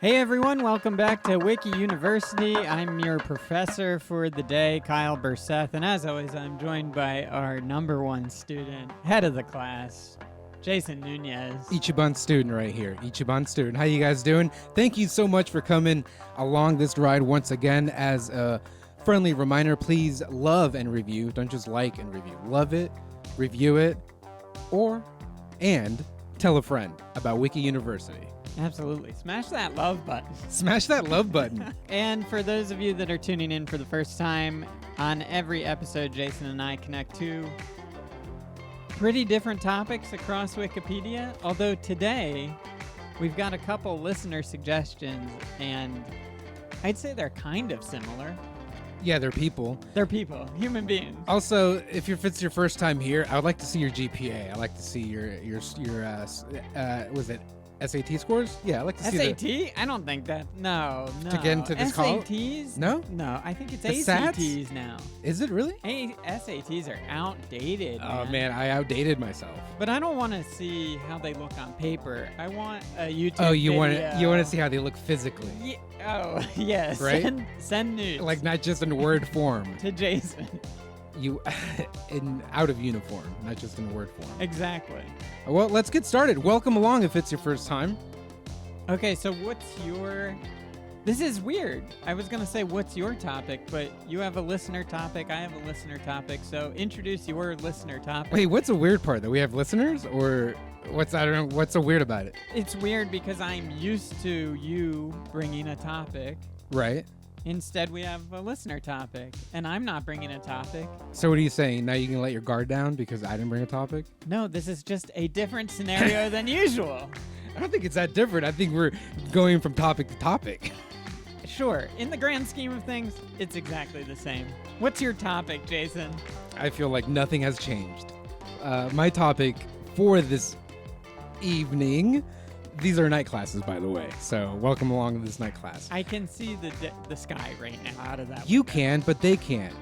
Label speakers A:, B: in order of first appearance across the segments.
A: Hey everyone, welcome back to Wiki University. I'm your professor for the day, Kyle Burseth, and as always, I'm joined by our number one student, head of the class, Jheisson Nunez.
B: Ichiban student right here. Ichiban student. How you guys doing? Thank you so much for coming along this ride once again. As a friendly reminder, please love and review. Don't just like and review. Love it, review it, and tell a friend about Wiki University.
A: Absolutely. Smash that love button.
B: Smash that love button.
A: And for those of you that are tuning in for the first time, on every episode, Jheisson and I connect two pretty different topics across Wikipedia. Although today, we've got a couple listener suggestions, and I'd say they're kind of similar.
B: Yeah, they're people.
A: They're people, human beings.
B: Also, if it's your first time here, I would like to see your GPA. I'd like to see your was it SAT scores? Yeah, I like to see
A: SAT? I don't think that. No.
B: To get into this college?
A: SATs?
B: No?
A: No, I think it's
B: The
A: ACTs
B: SATs?
A: now.
B: Is it really?
A: SATs are outdated.
B: Oh man, I outdated myself.
A: But I don't want to see how they look on paper. I want a YouTube
B: Oh, you
A: video.
B: want to see how they look physically,
A: Oh, yes.
B: Right?
A: Send nudes.
B: like not just in word form.
A: to Jheisson.
B: You out of uniform, not just in word form.
A: Exactly.
B: Well, let's get started. Welcome along if it's your first time.
A: Okay, so what's your... This is weird. I was going to say, what's your topic? But you have a listener topic. I have a listener topic. So introduce your listener topic.
B: Wait, what's the weird part? That we have listeners, or what's I don't know. What's so weird about it?
A: It's weird because I'm used to you bringing a topic.
B: Right.
A: Instead, we have a listener topic, and I'm not bringing a topic.
B: So what are you saying? Now you can let your guard down because I didn't bring a topic?
A: No, this is just a different scenario than usual.
B: I don't think it's that different. I think we're going from topic to topic.
A: Sure, in the grand scheme of things, it's exactly the same. What's your topic, Jheisson?
B: I feel like nothing has changed. My topic for this evening, these are night classes, by the way. So welcome along to this night class.
A: I can see the sky right now out of that
B: You
A: window.
B: can, but they can't.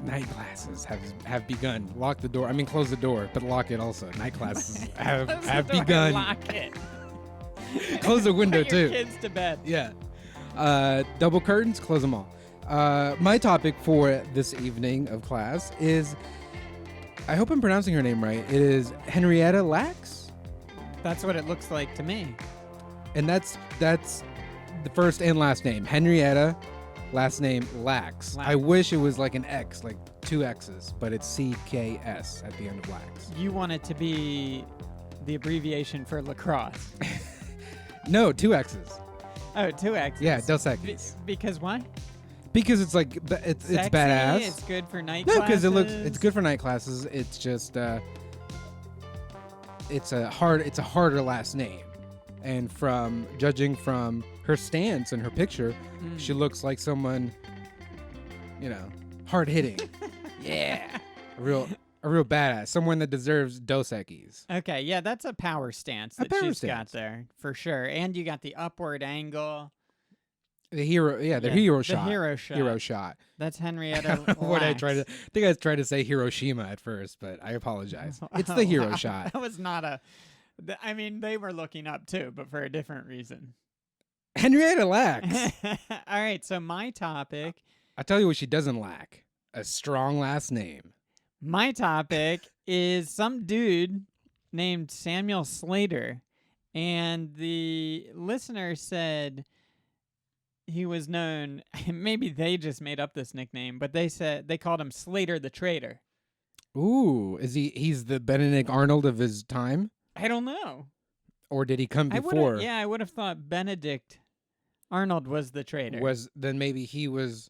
B: Night classes have begun. Lock the door. I mean, close the door, but lock it also. Night classes have
A: Close the door,
B: begun.
A: Lock it.
B: Close the window,
A: Put your
B: too.
A: kids to bed.
B: Yeah. Double curtains, close them all. My topic for this evening of class is, I hope I'm pronouncing her name right. It is Henrietta Lacks.
A: That's what it looks like to me.
B: And that's the first and last name. Henrietta, last name Lacks.
A: Lacks.
B: I wish it was like an X, like two X's, but it's CKS at the end of Lacks.
A: You want it to be the abbreviation for lacrosse.
B: No, two X's.
A: Oh, two X's.
B: Yeah, Dos Equis.
A: Because why?
B: Because it's like it's
A: Sexy,
B: badass.
A: It's good for night
B: No,
A: classes.
B: because it's good for night classes. It's just it's a harder last name, and from judging from her stance and her picture, she looks like someone, hard hitting. Yeah, a real badass, someone that deserves Dos Equis.
A: Okay, yeah, that's a power stance that
B: power
A: she's
B: stance.
A: got there for sure, and you got the upward angle.
B: The hero, the hero shot.
A: The hero shot.
B: Hero shot.
A: That's Henrietta.
B: What I tried to,
A: Lacks.
B: I think I tried to say Hiroshima at first, but I apologize. It's the hero
A: Wow.
B: shot.
A: That was not a. I mean, they were looking up too, but for a different reason.
B: Henrietta Lacks.
A: All right, so my topic.
B: I'll tell you what she doesn't lack: a strong last name.
A: My topic is some dude named Samuel Slater, and the listener said he was known. Maybe they just made up this nickname, but they called him Slater the Traitor.
B: Ooh, he's the Benedict Arnold of his time?
A: I don't know.
B: Or did he come before?
A: I would have thought Benedict Arnold was the traitor.
B: Then maybe he was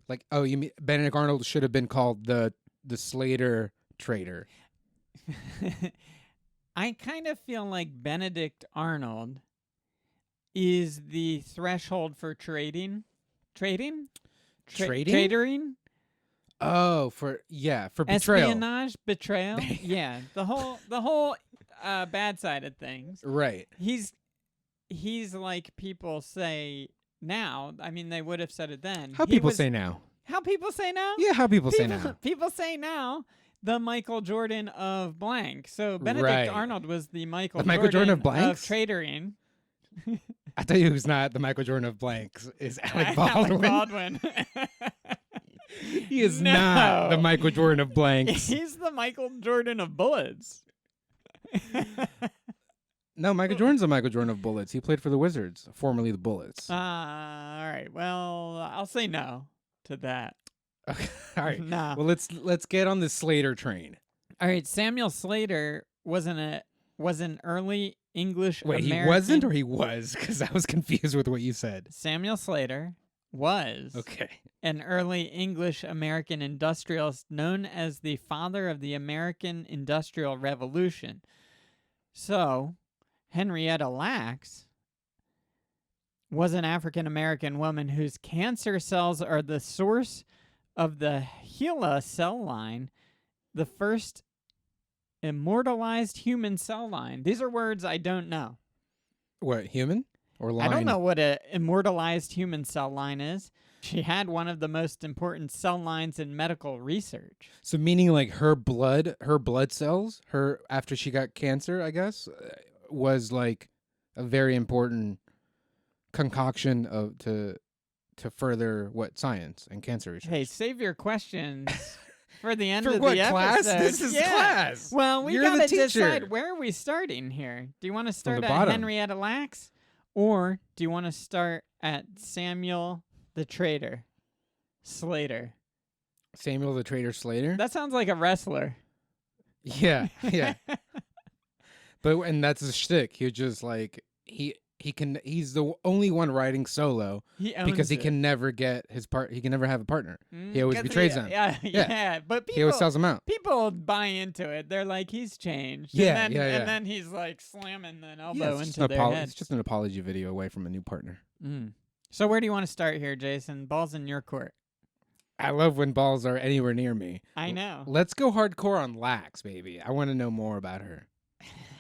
B: like, oh, you mean Benedict Arnold should have been called the Slater Traitor.
A: I kind of feel like Benedict Arnold is the threshold for trading. Trading?
B: Trading?
A: Traitoring?
B: Oh, for betrayal.
A: Espionage, betrayal. Yeah, the whole bad side of things.
B: Right.
A: He's like people say now. I mean, they would have said it then.
B: How people say now?
A: How people say now?
B: Yeah, how people say now.
A: People say now the Michael Jordan of blank. So Benedict
B: Right.
A: Arnold was the Michael
B: The Michael Jordan of blanks?
A: traitoring.
B: I tell you who's not the Michael Jordan of blanks is Alec Baldwin.
A: Baldwin.
B: He is not the Michael Jordan of blanks.
A: He's the Michael Jordan of bullets.
B: No, Michael Jordan's the Michael Jordan of bullets. He played for the Wizards, formerly the Bullets.
A: All right. Well, I'll say no to that.
B: Okay. All right.
A: No.
B: Well, let's get on the Slater train.
A: All right. Samuel Slater was an early English
B: Wait,
A: American.
B: he wasn't or he was? Because I was confused with what you said.
A: Samuel Slater was an early English American industrialist known as the father of the American Industrial Revolution. So, Henrietta Lacks was an African American woman whose cancer cells are the source of the HeLa cell line, the first immortalized human cell line. These are words I don't know.
B: What, human or line?
A: I don't know what an immortalized human cell line is. She had one of the most important cell lines in medical research.
B: So meaning like her blood cells, after she got cancer, I guess, was like a very important concoction to further what science and cancer research.
A: Hey, save your questions for the end
B: For
A: of
B: what,
A: the
B: class?
A: episode.
B: This is class.
A: Well, we
B: You're the
A: gotta
B: teacher.
A: decide where are we starting here. Do you want to start
B: the
A: at
B: bottom.
A: Henrietta Lacks, or do you want to start at Samuel the Traitor Slater?
B: Samuel the Traitor Slater?
A: That sounds like a wrestler.
B: Yeah. And that's his shtick. He was just like he's the only one riding solo because he can never get his part. He can never have a partner. He always betrays them.
A: Yeah. But
B: He always sells them out.
A: people buy into it. They're like, he's changed.
B: Yeah,
A: and
B: then,
A: And then he's like slamming an elbow
B: it's
A: into their head.
B: It's just an apology video away from a new partner.
A: So where do you want to start here, Jheisson? Ball's in your court.
B: I love when balls are anywhere near me.
A: I know.
B: Let's go hardcore on Lacks, baby. I want to know more about her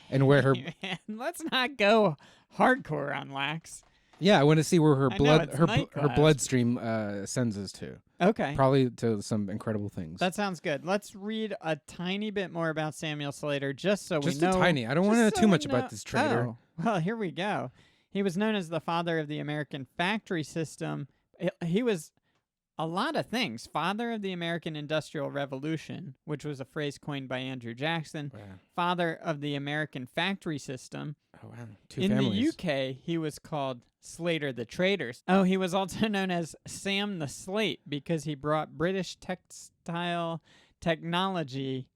B: and where her.
A: Man, let's not go hardcore on Lacks.
B: Yeah, I want to see where her her
A: class.
B: bloodstream sends us to.
A: Okay.
B: Probably to some incredible things.
A: That sounds good. Let's read a tiny bit more about Samuel Slater, just so we know.
B: Just a tiny. I don't want to know too much about this traitor.
A: Oh, well, here we go. He was known as the father of the American factory system. He was a lot of things. Father of the American Industrial Revolution, which was a phrase coined by Andrew Jackson.
B: Wow.
A: Father of the American factory system.
B: Oh, wow. Two
A: In
B: families.
A: the UK, he was called Slater the Traitor. Oh, he was also known as Sam the Slate because he brought British textile technology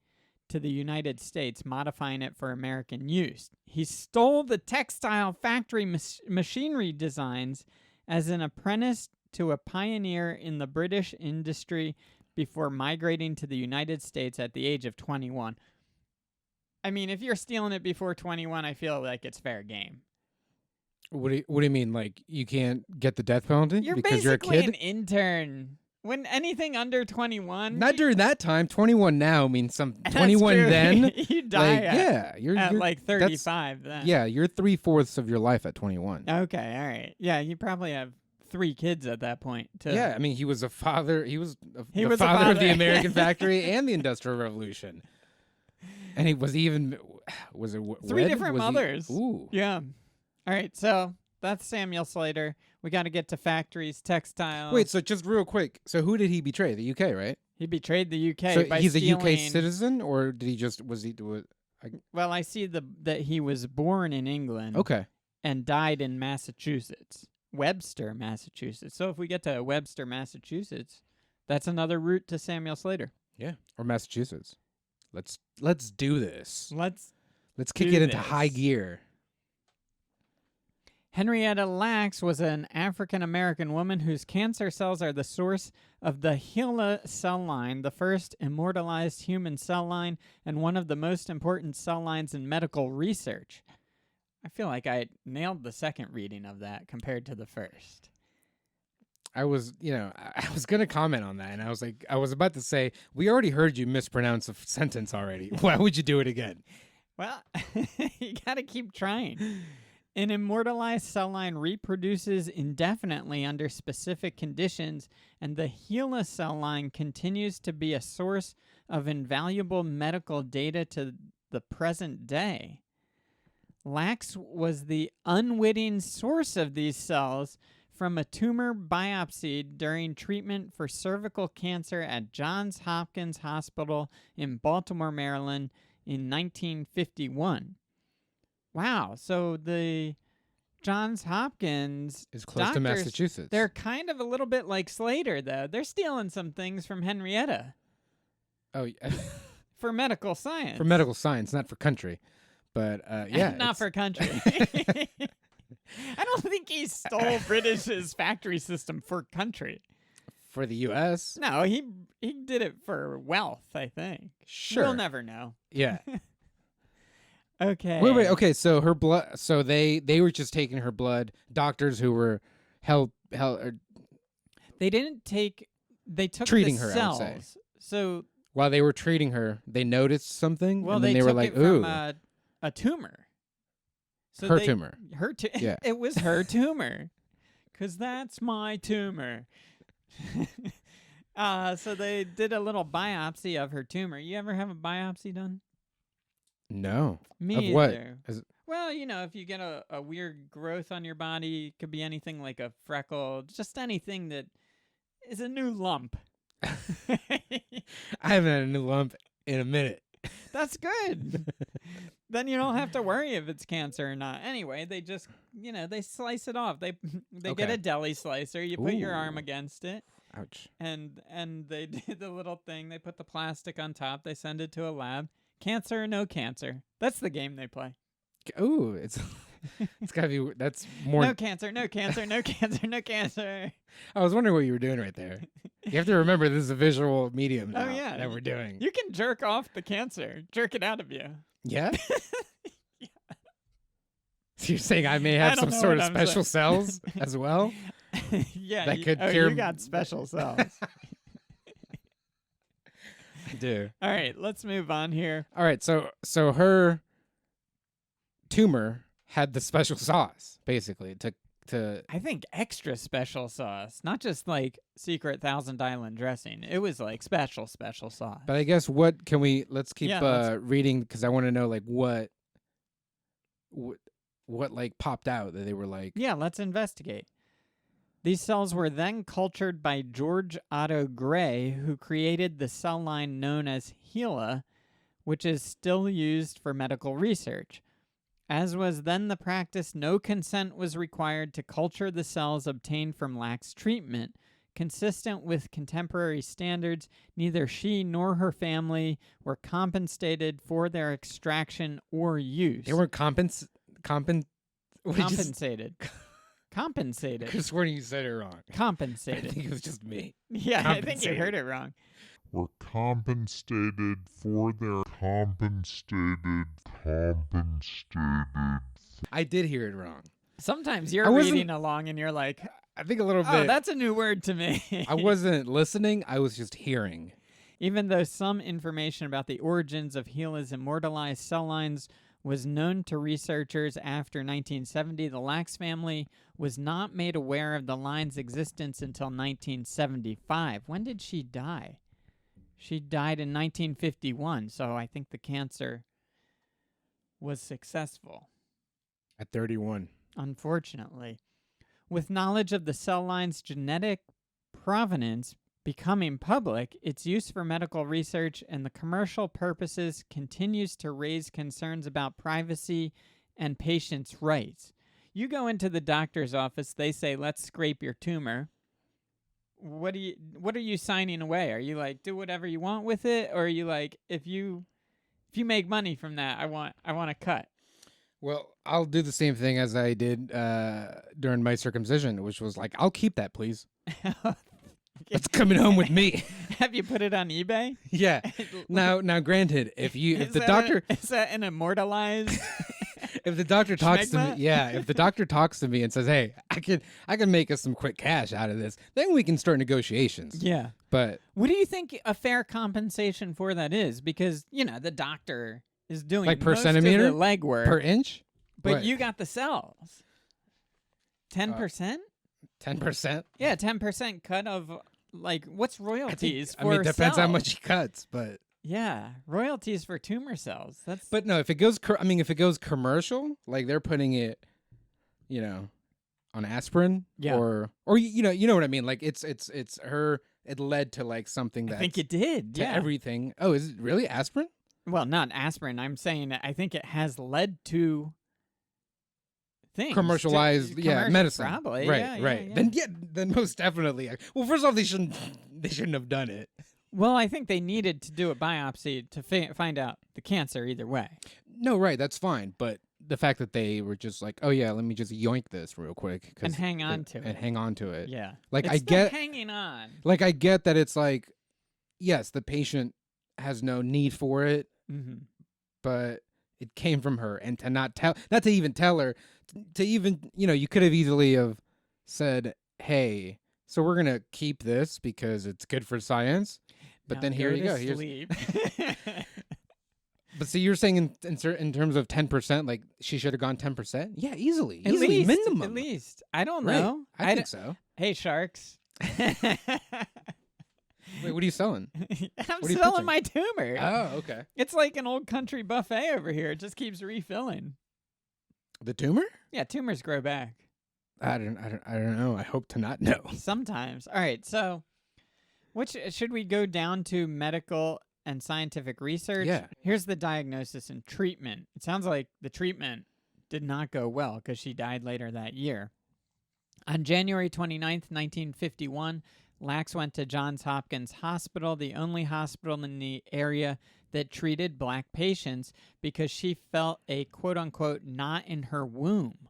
A: to the United States, modifying it for American use. He stole the textile factory machinery designs as an apprentice to a pioneer in the British industry before migrating to the United States at the age of 21. I mean, if you're stealing it before 21, I feel like it's fair game.
B: What do you mean? Like you can't get the death penalty
A: You're
B: because you're a
A: basically
B: kid?
A: an intern. When anything under 21...
B: Not during that time. 21 now means some.
A: That's
B: 21
A: true.
B: then.
A: You die
B: Like, yeah, you're
A: at like
B: that's-
A: 35 then.
B: Yeah, you're 3/4 of your life at 21.
A: Okay, all right. Yeah, you probably have 3 kids at that point, too.
B: Yeah, I mean, he was a father. He was
A: He
B: the
A: was a
B: father of the
A: father.
B: American factory and the Industrial Revolution. And he was even was it
A: 3
B: wed?
A: different
B: Was he-
A: mothers.
B: Ooh.
A: Yeah. All right, so that's Samuel Slater. We got to get to factories, textiles.
B: Wait, so just real quick. So who did he betray? The UK, right?
A: He betrayed the UK
B: So
A: by
B: he's a UK
A: stealing...
B: citizen, or did he just
A: Well, I see that he was born in England
B: Okay.
A: and died in Massachusetts. Webster, Massachusetts. So if we get to Webster, Massachusetts, that's another route to Samuel Slater.
B: Yeah. Or Massachusetts. Let's do this.
A: Let's
B: kick
A: do
B: it into
A: this.
B: high gear.
A: Henrietta Lacks was an African-American woman whose cancer cells are the source of the HeLa cell line, the first immortalized human cell line, and one of the most important cell lines in medical research. I feel like I nailed the second reading of that compared to the first.
B: I was going to comment on that, and I was about to say, we already heard you mispronounce a sentence already. Why would you do it again?
A: Well, you got to keep trying. An immortalized cell line reproduces indefinitely under specific conditions, and the HeLa cell line continues to be a source of invaluable medical data to the present day. Lacks was the unwitting source of these cells from a tumor biopsied during treatment for cervical cancer at Johns Hopkins Hospital in Baltimore, Maryland in 1951. Wow, so the Johns Hopkins
B: Is close to
A: doctors,
B: Massachusetts.
A: they're kind of a little bit like Slater, though. They're stealing some things from Henrietta
B: Oh, yeah.
A: for medical science.
B: For medical science, not for country. But yeah.
A: Not for country. I don't think he stole British's factory system for country.
B: For the U.S.?
A: No, he did it for wealth, I think.
B: Sure.
A: We'll never know.
B: Yeah.
A: Okay.
B: Wait. Okay, so her blood. So they were just taking her blood. Doctors who were
A: They didn't take. They took
B: Treating
A: the
B: her, I
A: cells.
B: would say.
A: So
B: while they were treating her, they noticed something,
A: well,
B: and then
A: they
B: were
A: took
B: like,
A: it
B: "Ooh,
A: from a tumor." So
B: her tumor."
A: Her
B: Yeah.
A: It was her tumor, 'cause that's my tumor. So they did a little biopsy of her tumor. You ever have a biopsy done?
B: No.
A: Me
B: Of what?
A: either.
B: Is-
A: Well, if you get a weird growth on your body, it could be anything like a freckle, just anything that is a new lump.
B: I haven't had a new lump in a minute.
A: That's good. Then you don't have to worry if it's cancer or not. Anyway, they just, they slice it off. They get
B: Okay.
A: a deli slicer. You put your arm
B: Ooh.
A: against it,
B: Ouch.
A: and they did the little thing. They put the plastic on top. They send it to a lab. Cancer or no cancer. That's the game they play.
B: Ooh, it's gotta be. That's more.
A: No cancer, no cancer, no cancer, no cancer.
B: I was wondering what you were doing right there. You have to remember this is a visual medium now
A: Oh, yeah.
B: that we're doing.
A: You can jerk off the cancer. Jerk it out of you.
B: Yeah? So you're saying I may have
A: don't
B: some
A: know
B: sort
A: what
B: of
A: I'm
B: special
A: saying.
B: cells as well?
A: Yeah.
B: That could
A: you
B: cure-
A: got special cells.
B: I do.
A: All right, let's move on here.
B: All right, so her tumor had the special sauce, basically, to
A: I think extra special sauce, not just like secret Thousand Island dressing. It was like special sauce.
B: But I guess let's keep reading, because I want to know like what like popped out that they were like.
A: Yeah, let's investigate. These cells were then cultured by George Otto Gray, who created the cell line known as HeLa, which is still used for medical research. As was then the practice, no consent was required to culture the cells obtained from Lacks treatment. Consistent with contemporary standards, neither she nor her family were compensated for their extraction or use.
B: They weren't
A: compensated.
B: I
A: Compensated.
B: could have sworn you said it wrong. I
A: Compensated.
B: think it was just me.
A: Yeah, I think you
B: Compensated.
A: heard it wrong.
C: Were compensated for their compensated.
B: I did hear it wrong.
A: Sometimes
B: I
A: you're
B: wasn't-
A: reading along and you're like,
B: I think a little
A: oh,
B: bit.
A: that's a new word to me.
B: I wasn't listening. I was just hearing.
A: Even though some information about the origins of HeLa's immortalized cell lines was known to researchers after 1970, the Lacks family was not made aware of the line's existence until 1975. When did she die? She died in 1951, so I think the cancer was successful,
B: At 31.
A: unfortunately. With knowledge of the cell line's genetic provenance becoming public, its use for medical research and the commercial purposes continues to raise concerns about privacy and patients' rights. You go into the doctor's office, they say, let's scrape your tumor. What are you signing away? Are you like, do whatever you want with it? Or are you like, if you make money from that, I want a cut?
B: Well, I'll do the same thing as I did during my circumcision, which was like, I'll keep that, please. That's coming home with me.
A: Have you put it on eBay?
B: Yeah. Now, granted, if the
A: Is that an immortalized?
B: if the doctor talks to me,
A: Schmegma?
B: if the doctor talks to me and says, "Hey, I can make us some quick cash out of this," then we can start negotiations.
A: Yeah.
B: But
A: What do you think a fair compensation for that is? Because, the doctor is doing
B: Like per
A: most
B: centimeter?
A: of the legwork,
B: per inch,
A: but
B: what?
A: you got the cells. 10%?
B: 10%.
A: Yeah, 10% cut of, like, what's royalties
B: I mean,
A: for
B: depends how
A: cells?
B: much he cuts, but
A: Yeah, royalties for tumor cells. That's
B: But no, if it goes, if it goes commercial, like they're putting it, on aspirin,
A: Yeah.
B: or you know what I mean. Like it's her. It led to like something
A: I
B: that
A: think it did.
B: to
A: Yeah.
B: everything. Oh, is it really aspirin?
A: Well, not aspirin. I'm saying I think it has led to things.
B: Commercialized, medicine.
A: Probably.
B: Right,
A: Yeah,
B: right.
A: Yeah.
B: Then most definitely. Well, first off, they shouldn't have done it.
A: Well, I think they needed to do a biopsy to find out the cancer either way.
B: No, right, that's fine. But the fact that they were just like, oh yeah, let me just yoink this real quick
A: And hang on to it.
B: and hang on to it.
A: Yeah.
B: Like
A: It's
B: I
A: the
B: get,
A: hanging on.
B: like I get that it's like, yes, the patient has no need for it,
A: Mm-hmm.
B: but it came from her, and to not to even tell her, to even you could have easily have said, hey, so we're gonna keep this because it's good for science. But
A: Now
B: then here you go.
A: Sleep.
B: But see, you're saying in terms of 10%, like she should have gone 10%? Yeah, easily.
A: At
B: Easily,
A: least,
B: minimum.
A: At least. I don't
B: Right.
A: know.
B: I think so.
A: Hey, sharks.
B: Wait, what are you selling?
A: I'm
B: What are you
A: selling
B: pitching?
A: my tumor.
B: Oh, okay.
A: It's like an old country buffet over here. It just keeps refilling.
B: The tumor?
A: Yeah, tumors grow back.
B: I don't know. I hope to not know.
A: Sometimes. All right, so which should we go down to medical and scientific research?
B: Yeah.
A: Here's the diagnosis and treatment. It sounds like the treatment did not go well because she died later that year. On January 29th, 1951, Lacks went to Johns Hopkins Hospital, the only hospital in the area that treated black patients, because she felt a quote-unquote knot in her womb.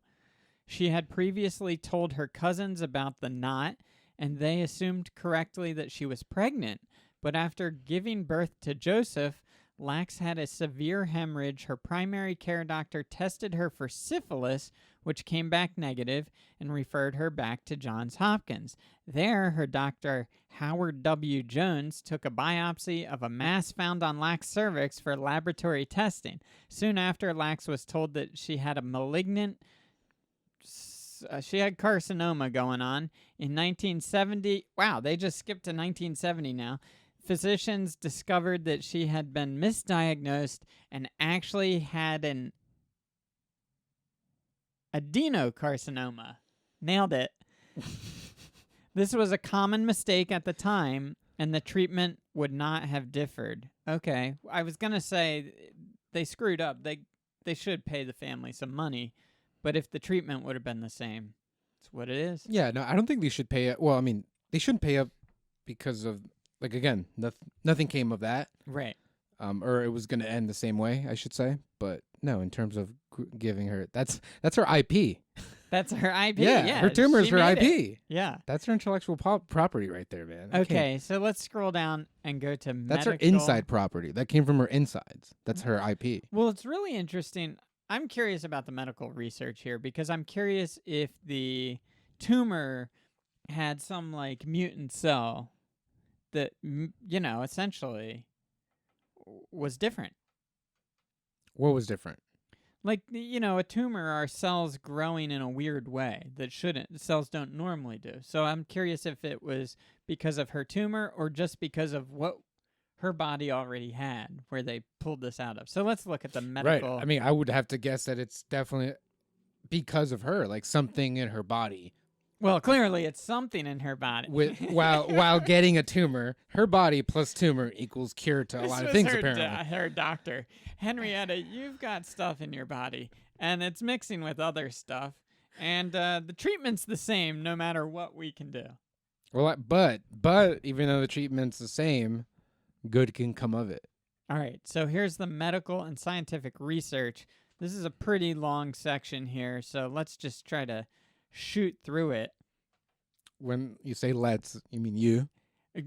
A: She had previously told her cousins about the knot, and they assumed correctly that she was pregnant. But after giving birth to Joseph, Lacks had a severe hemorrhage. Her primary care doctor tested her for syphilis, which came back negative, and referred her back to Johns Hopkins. There, her doctor, Howard W. Jones, took a biopsy of a mass found on Lacks' cervix for laboratory testing. Soon after, Lacks was told that she had a malignant she had carcinoma going on. In 1970, wow, they just skipped to 1970 now. Physicians discovered that she had been misdiagnosed and actually had an adenocarcinoma. Nailed it. This was a common mistake at the time, and the treatment would not have differed. Okay, I was going to say they screwed up. They should pay the family some money, but if the treatment would have been the same, it's what it is.
B: Yeah, no, I don't think they should pay it. Well, I mean, they shouldn't pay up because of, like, again, nothing came of that.
A: Right.
B: Or it was going to end the same way, I should say. But no, in terms of giving her, that's her IP.
A: That's her IP.
B: Yeah, her tumor is
A: she
B: her
A: made
B: IP.
A: it. Yeah.
B: That's her intellectual property right there, man.
A: Okay, so let's scroll down and go to
B: That's
A: medical.
B: her inside property. That came from her insides. That's her IP.
A: Well, it's really interesting. I'm curious about the medical research here because I'm curious if the tumor had some like mutant cell that essentially was different.
B: What was different?
A: Like, a tumor are cells growing in a weird way that cells don't normally do. So I'm curious if it was because of her tumor or just because of what her body already had where they pulled this out of. So let's look at the medical.
B: Right. I mean, I would have to guess that it's definitely because of her, like something in her body.
A: Well, clearly it's something in her body.
B: While getting a tumor, her body plus tumor equals cure to a lot of things, apparently.
A: Her doctor. Henrietta, you've got stuff in your body, and it's mixing with other stuff, and the treatment's the same no matter what we can do.
B: Well, but even though the treatment's the same, good can come of it.
A: All right, so here's the medical and scientific research. This is a pretty long section here, so let's just try to shoot through it.
B: When you say let's, you mean you?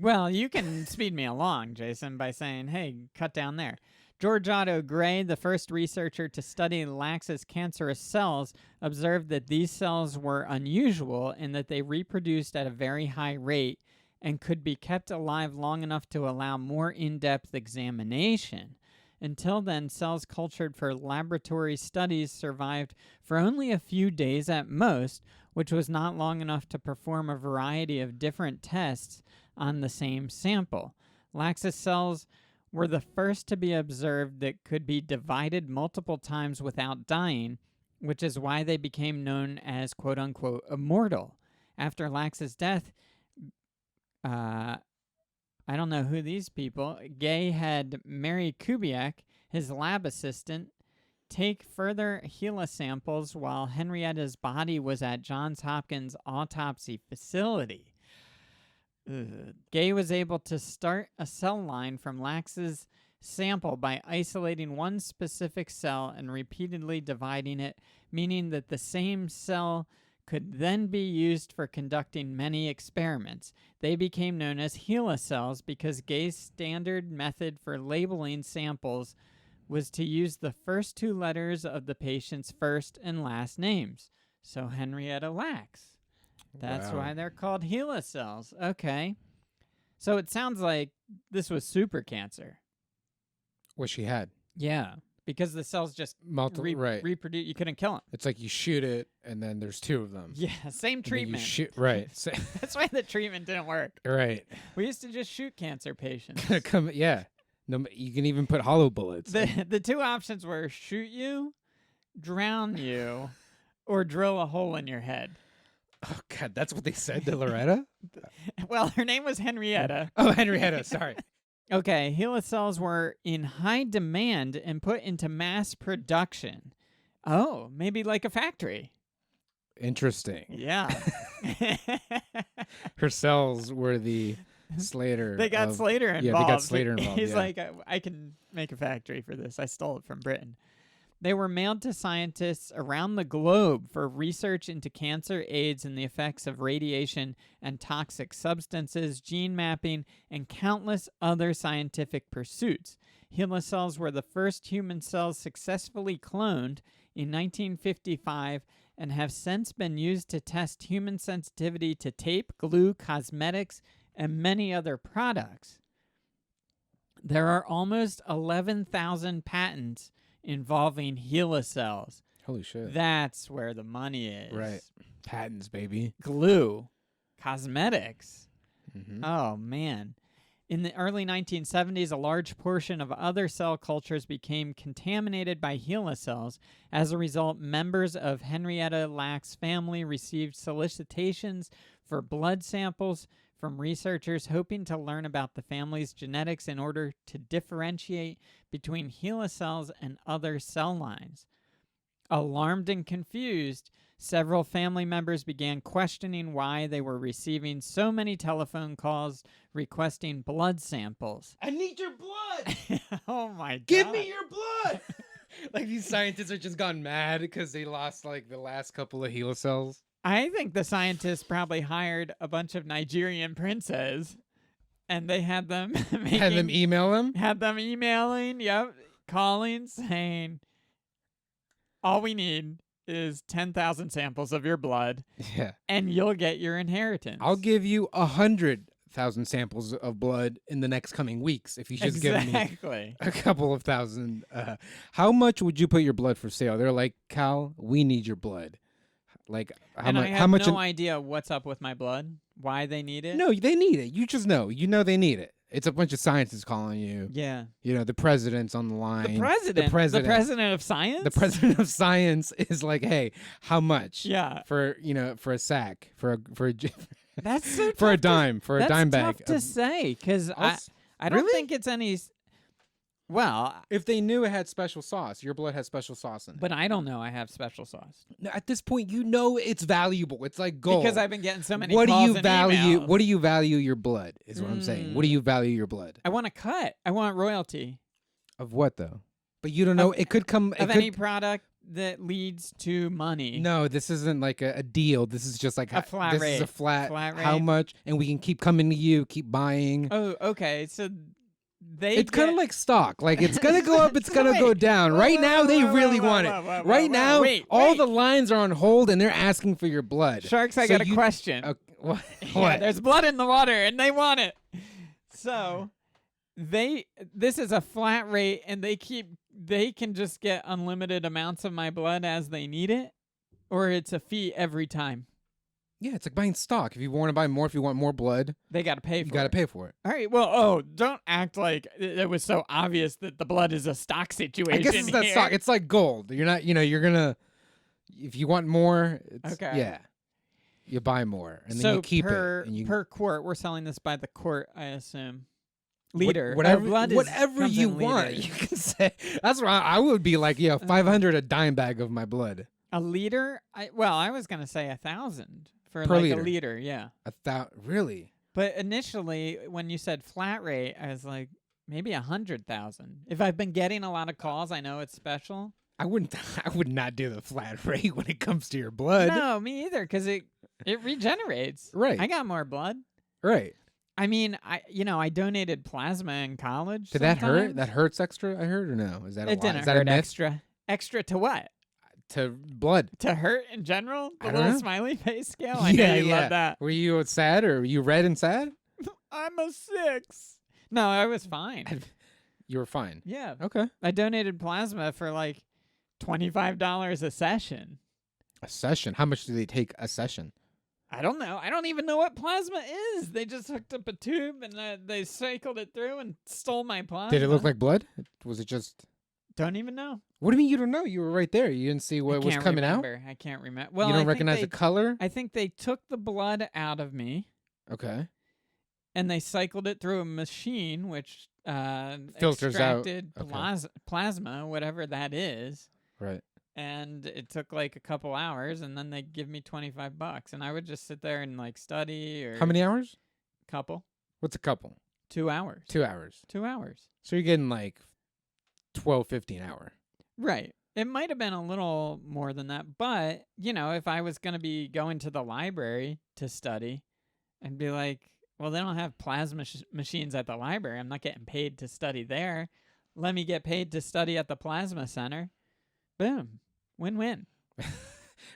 A: Well, you can speed me along, Jheisson, by saying, hey, cut down there. George Otto Gray, the first researcher to study Lax's cancerous cells, observed that these cells were unusual in that they reproduced at a very high rate and could be kept alive long enough to allow more in-depth examination. Until then, cells cultured for laboratory studies survived for only a few days at most, which was not long enough to perform a variety of different tests on the same sample. Lax's cells were the first to be observed that could be divided multiple times without dying, which is why they became known as quote-unquote immortal. After Lacks's death, I don't know who these people, Gay had Mary Kubiak, his lab assistant, take further HeLa samples while Henrietta's body was at Johns Hopkins autopsy facility. Gay was able to start a cell line from Lacks's sample by isolating one specific cell and repeatedly dividing it, meaning that the same cell could then be used for conducting many experiments. They became known as HeLa cells because Gay's standard method for labeling samples was to use the first two letters of the patient's first and last names. So Henrietta Lacks. That's why they're called HeLa cells. Okay. So it sounds like this was super cancer.
B: What she had.
A: Yeah. Because the cells just
B: Right.
A: reproduce. You couldn't kill them.
B: It's like you shoot it, and then there's two of them.
A: Yeah, same treatment.
B: Right.
A: That's why the treatment didn't work.
B: Right.
A: We used to just shoot cancer patients.
B: Yeah. No, you can even put hollow bullets.
A: The two options were shoot you, drown you, or drill a hole in your head.
B: Oh, God, that's what they said to Loretta?
A: Well, her name was Henrietta.
B: Oh, Henrietta, sorry.
A: Okay, HeLa cells were in high demand and put into mass production. Oh, maybe like a factory.
B: Interesting.
A: Yeah.
B: Her cells were the Slater.
A: They got Slater involved.
B: Yeah, they got Slater involved.
A: He's like, I can make a factory for this. I stole it from Britain. They were mailed to scientists around the globe for research into cancer, AIDS, and the effects of radiation and toxic substances, gene mapping, and countless other scientific pursuits. HeLa cells were the first human cells successfully cloned in 1955 and have since been used to test human sensitivity to tape, glue, cosmetics, and many other products. There are almost 11,000 patents involving HeLa cells.
B: Holy shit.
A: That's where the money is.
B: Right. Patents, baby.
A: Glue, cosmetics.
B: Mm-hmm.
A: Oh, man. In the early 1970s, a large portion of other cell cultures became contaminated by HeLa cells. As a result, members of Henrietta Lacks' family received solicitations for blood samples from researchers hoping to learn about the family's genetics in order to differentiate between HeLa cells and other cell lines. Alarmed and confused, several family members began questioning why they were receiving so many telephone calls requesting blood samples.
B: I need your blood!
A: Oh my God.
B: Give me your blood! Like these scientists are just gone mad because they lost like the last couple of HeLa cells.
A: I think the scientists probably hired a bunch of Nigerian princes and they had them
B: Had them email them?
A: Had them emailing, calling, saying, all we need is 10,000 samples of your blood, and you'll get your inheritance.
B: I'll give you 100,000 samples of blood in the next coming weeks if you just give me a couple of thousand. How much would you put your blood for sale? They're like, Cal, we need your blood. Like,
A: I have no idea what's up with my blood, why they need it.
B: No, they need it. You just know. You know they need it. It's a bunch of scientists calling you.
A: Yeah.
B: You know, the president's on the line.
A: The president of science?
B: The president of science is like, hey, how much?
A: Yeah.
B: For a sack, for a
A: That's so
B: for a dime, for a dime bag.
A: That's tough to say, because I don't think it's any... Well,
B: if they knew it had special sauce, your blood has special sauce in it.
A: But I don't know I have special sauce.
B: No, at this point, you know it's valuable. It's like gold.
A: Because I've been getting so many calls and emails.
B: What do you value your blood, is what I'm saying. What do you value your blood?
A: I want a cut. I want royalty.
B: Of what, though? But you don't know. It could come...
A: any product that leads to money.
B: No, this isn't like a deal. This is just like...
A: a flat rate.
B: This is a flat
A: rate.
B: How much? And we can keep coming to you, keep buying.
A: Oh, okay. So...
B: It's kind of like stock. Like, it's going to go up, it's going to go down. Right now, they really want it. Right now, all the lines are on hold, and they're asking for your blood.
A: Sharks, I got a question.
B: What?
A: Yeah, there's blood in the water, and they want it. So, this is a flat rate, and they can just get unlimited amounts of my blood as they need it? Or it's a fee every time?
B: Yeah, it's like buying stock. If you want to buy more, if you want more blood,
A: They got to pay for
B: you got to
A: it.
B: pay for it.
A: All right. Well, don't act like it was so obvious that the blood is a stock situation.
B: I guess it's that
A: here.
B: stock. It's like gold. You're not, you're gonna, if you want more,
A: Okay.
B: yeah, you buy more and
A: so
B: then you keep
A: per,
B: it. And you,
A: per quart, we're selling this by the quart, I assume. Liter.
B: whatever,
A: blood
B: whatever
A: comes
B: you
A: in
B: want,
A: liters.
B: you can say. That's why I would be like, 500 a dime bag of my blood.
A: A liter? I was gonna say 1,000 for
B: Per
A: like
B: liter.
A: a liter. Yeah.
B: Really?
A: But initially, when you said flat rate, I was like, maybe 100,000. If I've been getting a lot of calls, I know it's special.
B: I would not do the flat rate when it comes to your blood.
A: No, me either, because it regenerates.
B: Right.
A: I got more blood.
B: Right.
A: I mean, I donated plasma in college.
B: Did that hurt?
A: sometimes.
B: That hurts extra, I heard, or no? Is that a
A: It
B: lot?
A: didn't
B: Is that a
A: hurt
B: myth?
A: extra. Extra to what?
B: To blood.
A: To hurt in general? The
B: I don't
A: little
B: know.
A: smiley face scale? I know you love that.
B: Were you sad or were you red and sad?
A: I'm a 6. No, I was fine.
B: You were fine.
A: Yeah.
B: Okay.
A: I donated plasma for like $25 a session.
B: A session. How much do they take a session?
A: I don't know. I don't even know what plasma is. They just hooked up a tube and they cycled it through and stole my plasma.
B: Did it look like blood? Was it just...
A: Don't even know.
B: What do you mean you don't know? You were right there. You didn't see what was coming out?
A: I can't remember. Well,
B: you don't
A: I think
B: recognize the color?
A: I think they took the blood out of me
B: Okay.
A: and they cycled it through a machine which
B: Filters out.
A: extracted
B: Okay.
A: plasma, whatever that is.
B: Right.
A: And it took like a couple hours, and then they give me $25, and I would just sit there and like study or
B: How many hours?
A: couple.
B: What's a couple?
A: 2 hours.
B: 2 hours.
A: 2 hours.
B: So you're getting like 12, 15 hour.
A: Right. It might have been a little more than that, but if I was going to be going to the library to study, I'd be like, well, they don't have plasma machines at the library. I'm not getting paid to study there. Let me get paid to study at the plasma center. Boom. Win-win.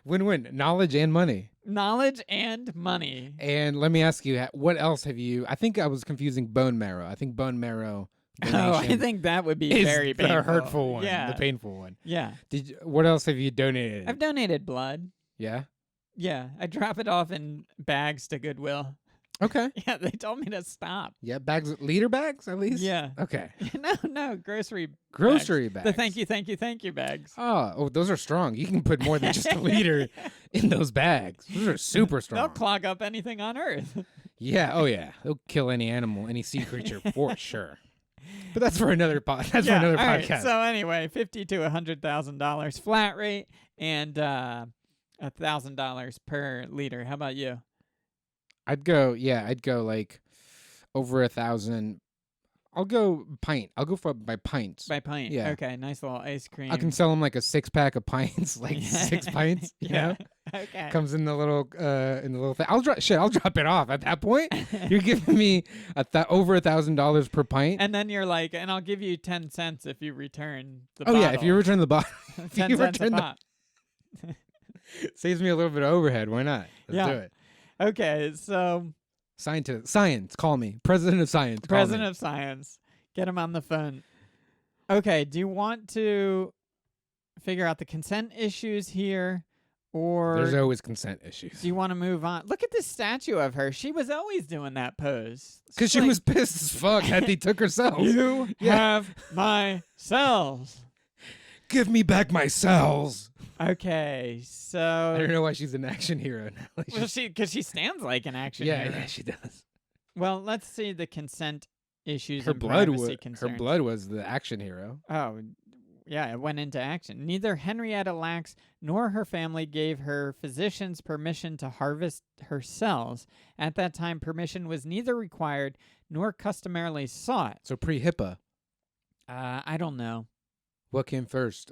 B: Win-win. Knowledge and money.
A: Knowledge and money.
B: And let me ask you, what else have you... I think I was confusing bone marrow. I think bone marrow
A: Oh, I
B: donation
A: think that would be
B: is
A: very
B: the
A: painful.
B: hurtful one,
A: Yeah.
B: the painful one.
A: Yeah.
B: What else have you donated?
A: I've donated blood.
B: Yeah?
A: Yeah. I drop it off in bags to Goodwill.
B: Okay.
A: Yeah, they told me to stop.
B: Yeah, liter bags at least?
A: Yeah.
B: Okay.
A: No, grocery
B: Grocery bags.
A: The thank you bags.
B: Oh, those are strong. You can put more than just a liter in those bags. Those are super strong.
A: They'll clog up anything on Earth.
B: Yeah, oh yeah. They'll kill any animal, any sea creature for sure. But that's for another for another
A: all right,
B: podcast.
A: so anyway, $50,000 to $100,000 flat rate and $1,000 per liter. How about you?
B: I'd go like over 1,000. I'll go pint. I'll go for by pints.
A: By pint.
B: Yeah.
A: Okay, nice little ice cream.
B: I can sell them like a 6-pack of pints, like 6 pints. You know,
A: Okay.
B: comes in the little thing. I'll drop it off at that point. You're giving me over $1,000 per pint.
A: And then you're like, and I'll give you 10 cents if you return the
B: Oh
A: bottle.
B: yeah, if you return the bottle,
A: 10
B: you
A: cents a
B: return
A: pop.
B: saves me a little bit of overhead. Why not? Let's
A: Yeah.
B: do it.
A: Okay, so
B: Science, call me. President of Science. Call
A: President
B: me.
A: of Science, get him on the phone. Okay, do you want to figure out the consent issues here, or
B: There's always consent issues.
A: do you want to move on? Look at this statue of her. She was always doing that pose.
B: Because she
A: Like,
B: was pissed as fuck that they took her cells.
A: You
B: Yeah.
A: have my cells.
B: Give me back my cells.
A: Okay,
B: I
A: so
B: don't know why she's an action hero now. Like,
A: well, because she stands like an action
B: yeah,
A: hero.
B: yeah, she does.
A: Well, let's see the consent issues
B: Her
A: and
B: blood
A: privacy
B: was
A: concerns.
B: the action hero.
A: Oh, yeah, it went into action. Neither Henrietta Lacks nor her family gave her physicians permission to harvest her cells. At that time, permission was neither required nor customarily sought.
B: So pre-HIPAA,
A: I don't know.
B: what came first?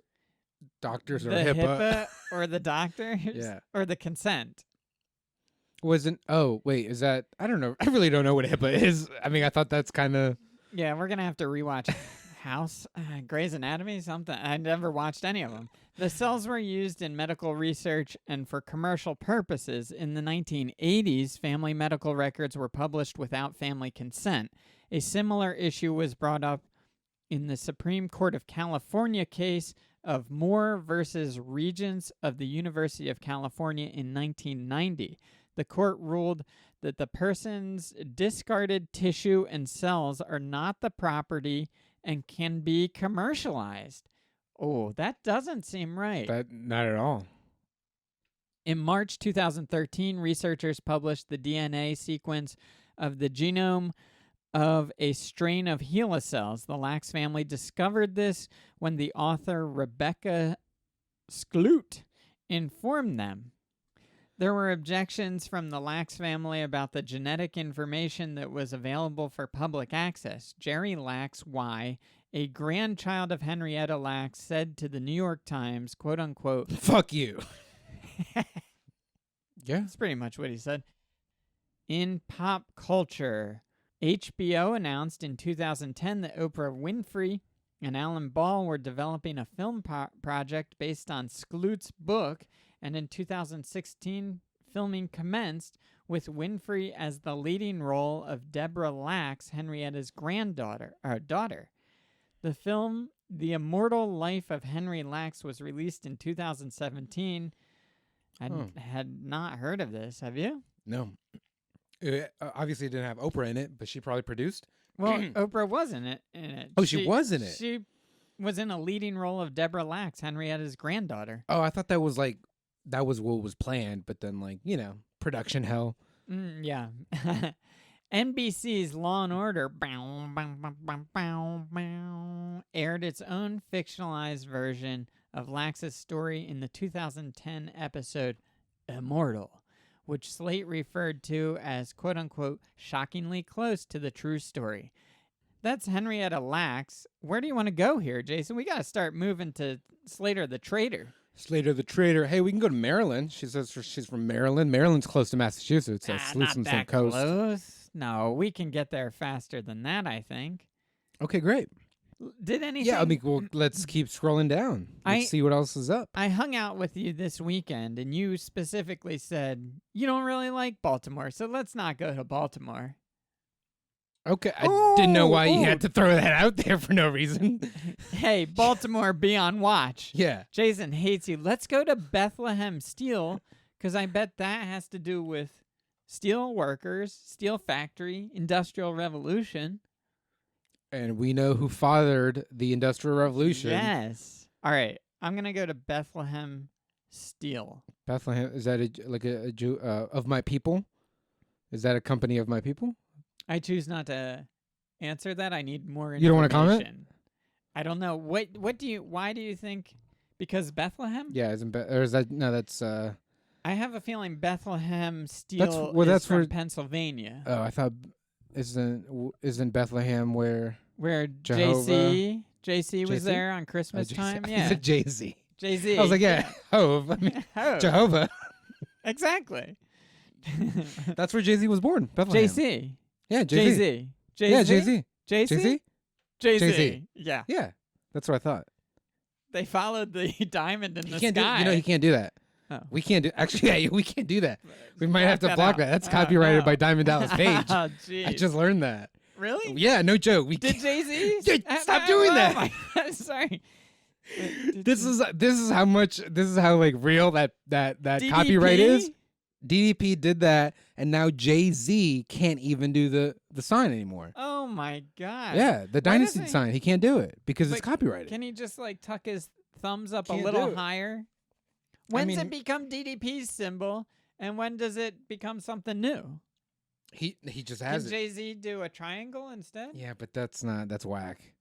B: Doctors or
A: The
B: HIPAA?
A: or the doctors?
B: Yeah.
A: Or the consent?
B: Wasn't? Oh, wait. Is that? I don't know. I really don't know what HIPAA is. I mean, I thought that's kind of.
A: Yeah, we're going to have to rewatch House, Grey's Anatomy, something. I never watched any of them. The cells were used in medical research and for commercial purposes. In the 1980s, family medical records were published without family consent. A similar issue was brought up in the Supreme Court of California case of Moore versus Regents of the University of California in 1990. the court ruled that the person's discarded tissue and cells are not the property and can be commercialized. Oh, that doesn't seem right.
B: Not at all.
A: In March 2013, researchers published the DNA sequence of the genome of a strain of HeLa cells. The Lacks family discovered this when the author Rebecca Skloot informed them. There were objections from the Lacks family about the genetic information that was available for public access. Jerry Lacks, Y, a grandchild of Henrietta Lacks, said to the New York Times, quote unquote,
B: "Fuck you." Yeah.
A: That's pretty much what he said. In pop culture, HBO announced in 2010 that Oprah Winfrey and Alan Ball were developing a film project based on Skloot's book, and in 2016, filming commenced with Winfrey as the leading role of Deborah Lacks, Henrietta's daughter. The film, The Immortal Life of Henry Lacks, was released in 2017. I had not heard of this. Have you?
B: No. It obviously didn't have Oprah in it, but she probably produced.
A: Well, Oprah was in it.
B: Oh, she was in it?
A: She was in a leading role of Deborah Lacks, Henrietta's granddaughter.
B: Oh, I thought that was what was planned, but then production hell.
A: Yeah. NBC's Law & Order aired its own fictionalized version of Lacks' story in the 2010 episode Immortal, which Slate referred to as quote-unquote shockingly close to the true story. That's Henrietta Lacks. Where do you want to go here, Jheisson? We got to start moving to Slater the Traitor.
B: Slater the Traitor. Hey, we can go to Maryland. She says she's from Maryland. Maryland's close to Massachusetts. So it's
A: Not
B: on the
A: that
B: same coast.
A: close. No, we can get there faster than that, I think.
B: Okay, great.
A: Did anything?
B: Yeah, let's keep scrolling down. Let's see what else is up.
A: I hung out with you this weekend, and you specifically said you don't really like Baltimore, so let's not go to Baltimore.
B: Okay, I didn't know why you had to throw that out there for no reason.
A: Hey, Baltimore, be on watch.
B: Yeah.
A: Jheisson hates you. Let's go to Bethlehem Steel, because I bet that has to do with steel workers, steel factory, industrial revolution.
B: And we know who fathered the Industrial Revolution.
A: Yes. All right, I'm going to go to Bethlehem Steel.
B: Bethlehem, is that a Jew of my people? Is that a company of my people?
A: I choose not to answer that. I need more information.
B: You don't want to comment? I
A: don't know. Why do you think? Because Bethlehem?
B: Yeah, or is that, no, that's,
A: I have a feeling Bethlehem Steel
B: that's
A: from
B: where,
A: Pennsylvania.
B: Oh, I thought, isn't Bethlehem where
A: JC was there on Christmas time? Yeah.
B: He's a Jay-Z.
A: Jay-Z.
B: I was like, yeah, Hove. I mean,
A: Hove.
B: Jehovah.
A: Exactly.
B: That's where Jay-Z was born, Bethlehem.
A: JC.
B: Yeah, Jay-Z.
A: Jay-Z.
B: Yeah, Jay-Z.
A: JC?
B: Jay-Z.
A: Yeah.
B: Yeah, that's what I thought.
A: They followed the diamond in the sky.
B: He can't do that.
A: Oh.
B: We can't do. Actually, yeah, we can't do that. We might have to block
A: out.
B: that. That's copyrighted by Diamond Dallas Page.
A: Oh, jeez.
B: I just learned that.
A: Really?
B: Yeah, no joke.
A: Did Jay-Z?
B: Dude, stop doing that.
A: Oh my God, sorry.
B: This is how like real that
A: DDP?
B: copyright is. DDP did that, and now Jay-Z can't even do the sign anymore.
A: Oh my God.
B: Yeah, the Dynasty sign. He can't do it because it's copyrighted.
A: Can he just like tuck his thumbs up
B: Can't
A: a little
B: do it.
A: higher? When does it become DDP's symbol, and when does it become something new?
B: He just has
A: Can Jay-Z do a triangle instead?
B: Yeah, but that's whack.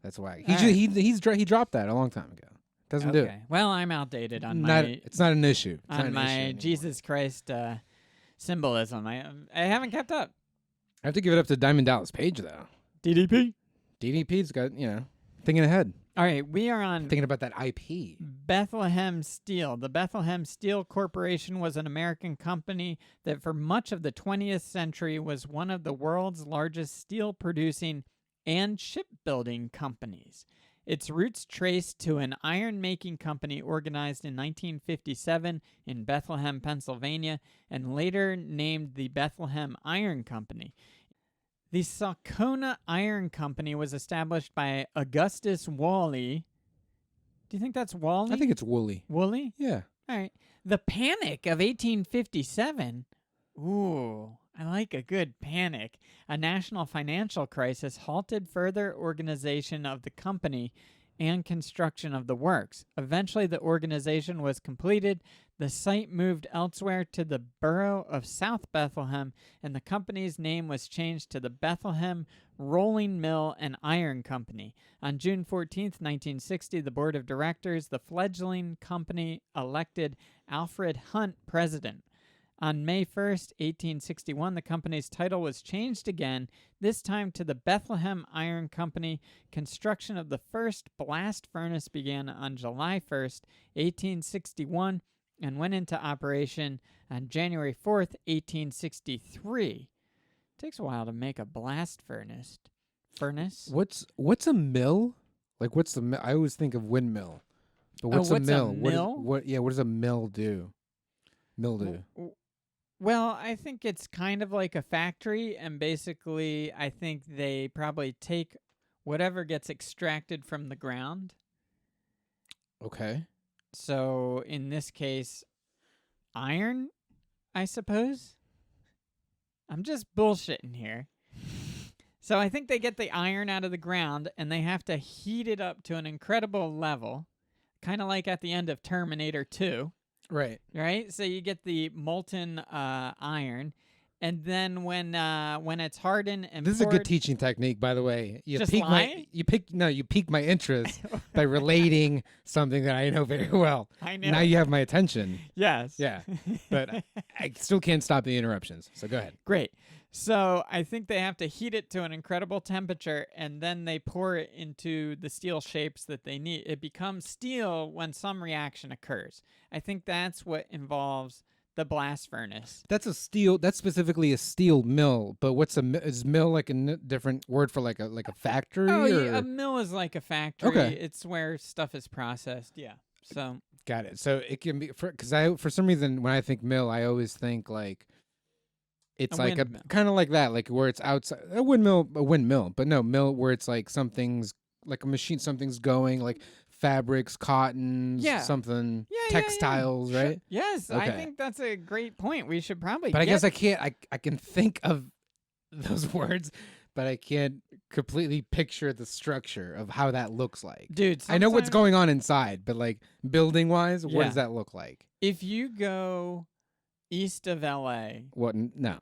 B: That's whack.
A: All
B: He dropped that a long time ago. Doesn't do it.
A: Well, I'm outdated on
B: It's not an issue. It's not
A: on
B: an
A: my
B: issue anymore.
A: Jesus Christ symbolism. I haven't kept up.
B: I have to give it up to Diamond Dallas Page though.
A: DDP.
B: DDP's got thinking ahead.
A: All right, we are on
B: Thinking about that IP.
A: Bethlehem Steel. The Bethlehem Steel Corporation was an American company that for much of the 20th century was one of the world's largest steel producing and shipbuilding companies. Its roots trace to an iron-making company organized in 1957 in Bethlehem, Pennsylvania, and later named the Bethlehem Iron Company. The Saucona Iron Company was established by Augustus Woolley. Do you think that's Wally?
B: I think it's Woolley.
A: Woolley?
B: Yeah.
A: All right. The Panic of 1857. Ooh, I like a good panic. A national financial crisis halted further organization of the company and construction of the works. Eventually, the organization was completed. The site moved elsewhere to the borough of South Bethlehem, and the company's name was changed to the Bethlehem Rolling Mill and Iron Company. On June 14th, 1960, the board of directors, the fledgling company, elected Alfred Hunt president. On May 1st, 1861, the company's title was changed again, this time to the Bethlehem Iron Company. Construction of the first blast furnace began on July 1st, 1861, and went into operation on January 4th, 1863. It takes a while to make a blast furnace.
B: What's a mill? Like, what's the mill? I always think of windmill. But what's a mill? What does a mill do?
A: Well, I think it's kind of like a factory, and basically I think they probably take whatever gets extracted from the ground.
B: Okay.
A: So in this case, iron, I suppose? I'm just bullshitting here. So I think they get the iron out of the ground, and they have to heat it up to an incredible level, kind of like at the end of Terminator 2.
B: Right.
A: Right? So you get the molten iron, and then when it's hardened and
B: this is a good teaching technique, by the way. You piqued my interest by relating something that I know very well.
A: I know.
B: Now you have my attention.
A: Yes.
B: Yeah. But I still can't stop the interruptions. So go ahead.
A: Great. So I think they have to heat it to an incredible temperature, and then they pour it into the steel shapes that they need. It becomes steel when some reaction occurs. I think that's what involves the blast furnace.
B: That's specifically a steel mill. But is mill like a different word for like a factory?
A: Oh,
B: or?
A: yeah, a mill is like a factory.
B: Okay.
A: It's where stuff is processed. Yeah. So
B: got it. So it can be for some reason when I think mill, I always think like. It's like a kind of like that, like where it's outside a windmill, but no mill where it's like something's like a machine, something's going like fabrics, cottons, something, textiles,
A: Sure.
B: right?
A: Yes,
B: okay.
A: I think that's a great point. We should probably.
B: But I guess I can't. I can think of those words, but I can't completely picture the structure of how that looks like.
A: Dude,
B: I know what's going on inside, but like building wise, what does that look like?
A: If you go east of LA.
B: What? No,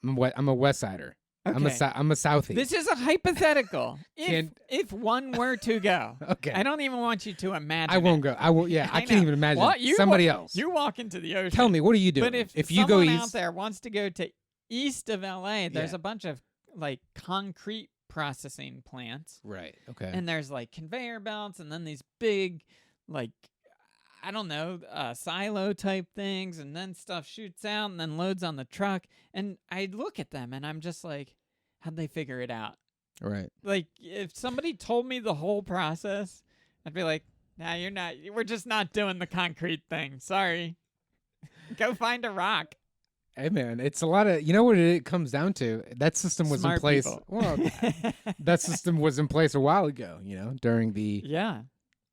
B: I'm a West Sider.
A: Okay.
B: I'm a Southie.
A: This is a hypothetical. If one were to go,
B: okay.
A: I don't even want you to imagine.
B: I won't go. I will. Yeah, I can't even imagine. Somebody else.
A: You walk into the ocean.
B: Tell me, what are you doing?
A: But if
B: you go east,
A: out there wants to go to east of LA, there's a bunch of like concrete processing plants.
B: Right. Okay.
A: And there's like conveyor belts, and then these big, like, I don't know, silo type things, and then stuff shoots out and then loads on the truck. And I look at them and I'm just like, how'd they figure it out?
B: Right.
A: Like, if somebody told me the whole process, I'd be like, nah, we're just not doing the concrete thing. Sorry. Go find a rock.
B: Hey, man, it's a lot of, you know what it comes down to? That system was
A: Smart
B: in place.
A: people.
B: Well, that system was in place a while ago, during the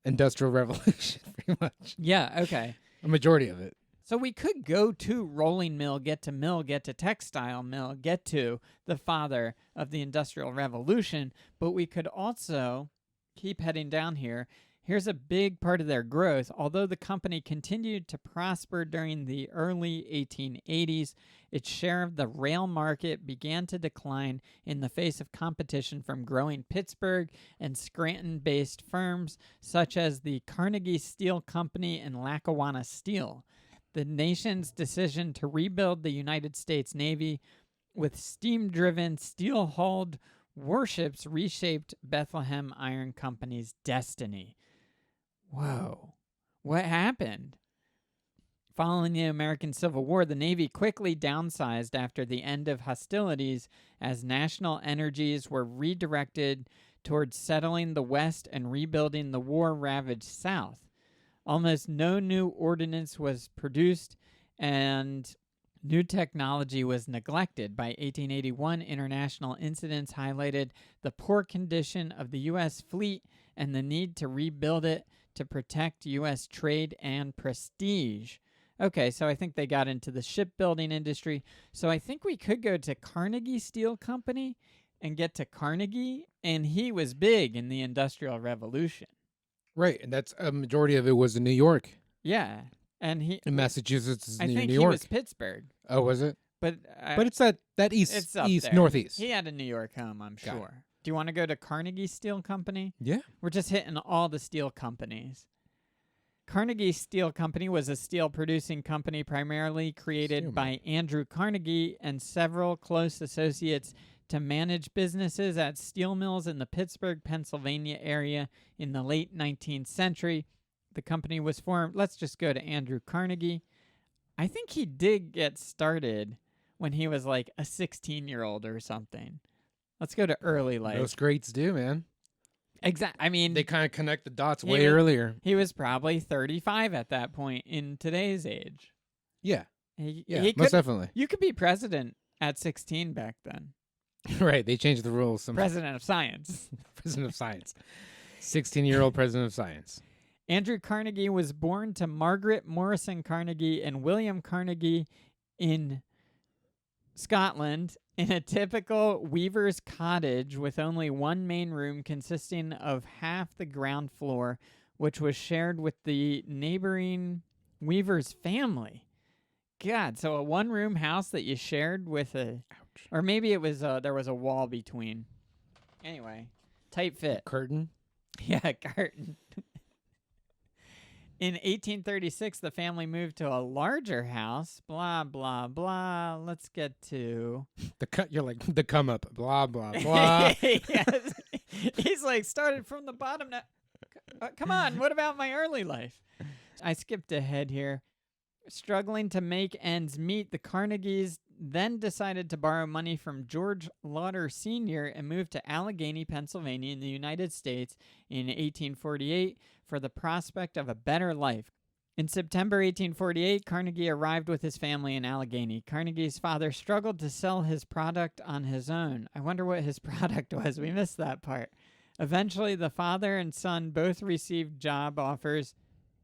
B: Industrial Revolution, pretty much.
A: Yeah, okay.
B: A majority of it.
A: So we could go to rolling mill, get to textile mill, get to the father of the Industrial Revolution, but we could also keep heading down here. Here's a big part of their growth. Although the company continued to prosper during the early 1880s, its share of the rail market began to decline in the face of competition from growing Pittsburgh and Scranton-based firms such as the Carnegie Steel Company and Lackawanna Steel. The nation's decision to rebuild the United States Navy with steam-driven, steel-hulled warships reshaped Bethlehem Iron Company's destiny. Whoa. What happened? Following the American Civil War, the Navy quickly downsized after the end of hostilities as national energies were redirected towards settling the West and rebuilding the war-ravaged South. Almost no new ordnance was produced, and new technology was neglected. By 1881, international incidents highlighted the poor condition of the U.S. fleet and the need to rebuild it to protect U.S. trade and prestige. Okay, so I think they got into the shipbuilding industry. So I think we could go to Carnegie Steel Company and get to Carnegie, and he was big in the Industrial Revolution.
B: Right, and that's a majority of it was in New York.
A: Yeah, and he
B: In Massachusetts is
A: I
B: near
A: think
B: New
A: he
B: York.
A: was Pittsburgh,
B: Oh, was it?
A: but
B: But it's that east,
A: it's up
B: east,
A: there.
B: northeast.
A: He had a New York home, I'm
B: Got it.
A: sure. Do you want to go to Carnegie Steel Company?
B: Yeah.
A: We're just hitting all the steel companies. Carnegie Steel Company was a steel producing company primarily created
B: Steel
A: by Andrew Carnegie and several close associates to manage businesses at steel mills in the Pittsburgh, Pennsylvania area in the late 19th century. The company was formed. Let's just go to Andrew Carnegie. I think he did get started when he was like a 16-year-old or something. Let's go to early life.
B: Most greats do, man.
A: I mean,
B: They kind of connect the dots
A: He
B: way
A: was-
B: earlier.
A: he was probably 35 at that point in today's age.
B: Yeah,
A: He
B: most
A: could,
B: definitely.
A: you could be president at 16 back then.
B: Right, they changed the rules.
A: President of science.
B: President of science. 16-year-old president of science.
A: Andrew Carnegie was born to Margaret Morrison Carnegie and William Carnegie in Scotland in a typical weaver's cottage with only one main room consisting of half the ground floor, which was shared with the neighboring weaver's family. God, so a one-room house that you shared with
B: Ouch.
A: or maybe it was there was a wall between. Anyway, tight fit.
B: Curtain.
A: Yeah, curtain. In 1836, the family moved to a larger house. Blah, blah, blah. Let's get to...
B: You're like, the come up. Blah, blah, blah.
A: Yes. He's like, started from the bottom now. Come on, what about my early life? I skipped ahead here. Struggling to make ends meet, the Carnegies then decided to borrow money from George Lauder Sr. and moved to Allegheny, Pennsylvania in the United States in 1848 for the prospect of a better life. In September 1848, Carnegie arrived with his family in Allegheny. Carnegie's father struggled to sell his product on his own. I wonder what his product was. We missed that part. Eventually, the father and son both received job offers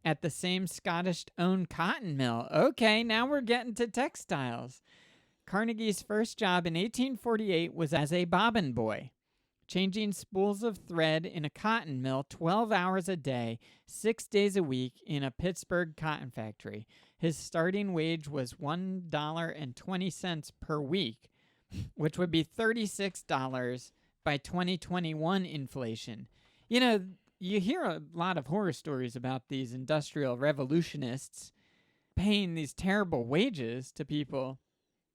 A: at the same Scottish-owned cotton mill. Okay, now we're getting to textiles. Carnegie's first job in 1848 was as a bobbin boy, changing spools of thread in a cotton mill 12 hours a day, 6 days a week in a Pittsburgh cotton factory. His starting wage was $1.20 per week, which would be $36 by 2021 inflation. You know, you hear a lot of horror stories about these industrial revolutionists paying these terrible wages to people.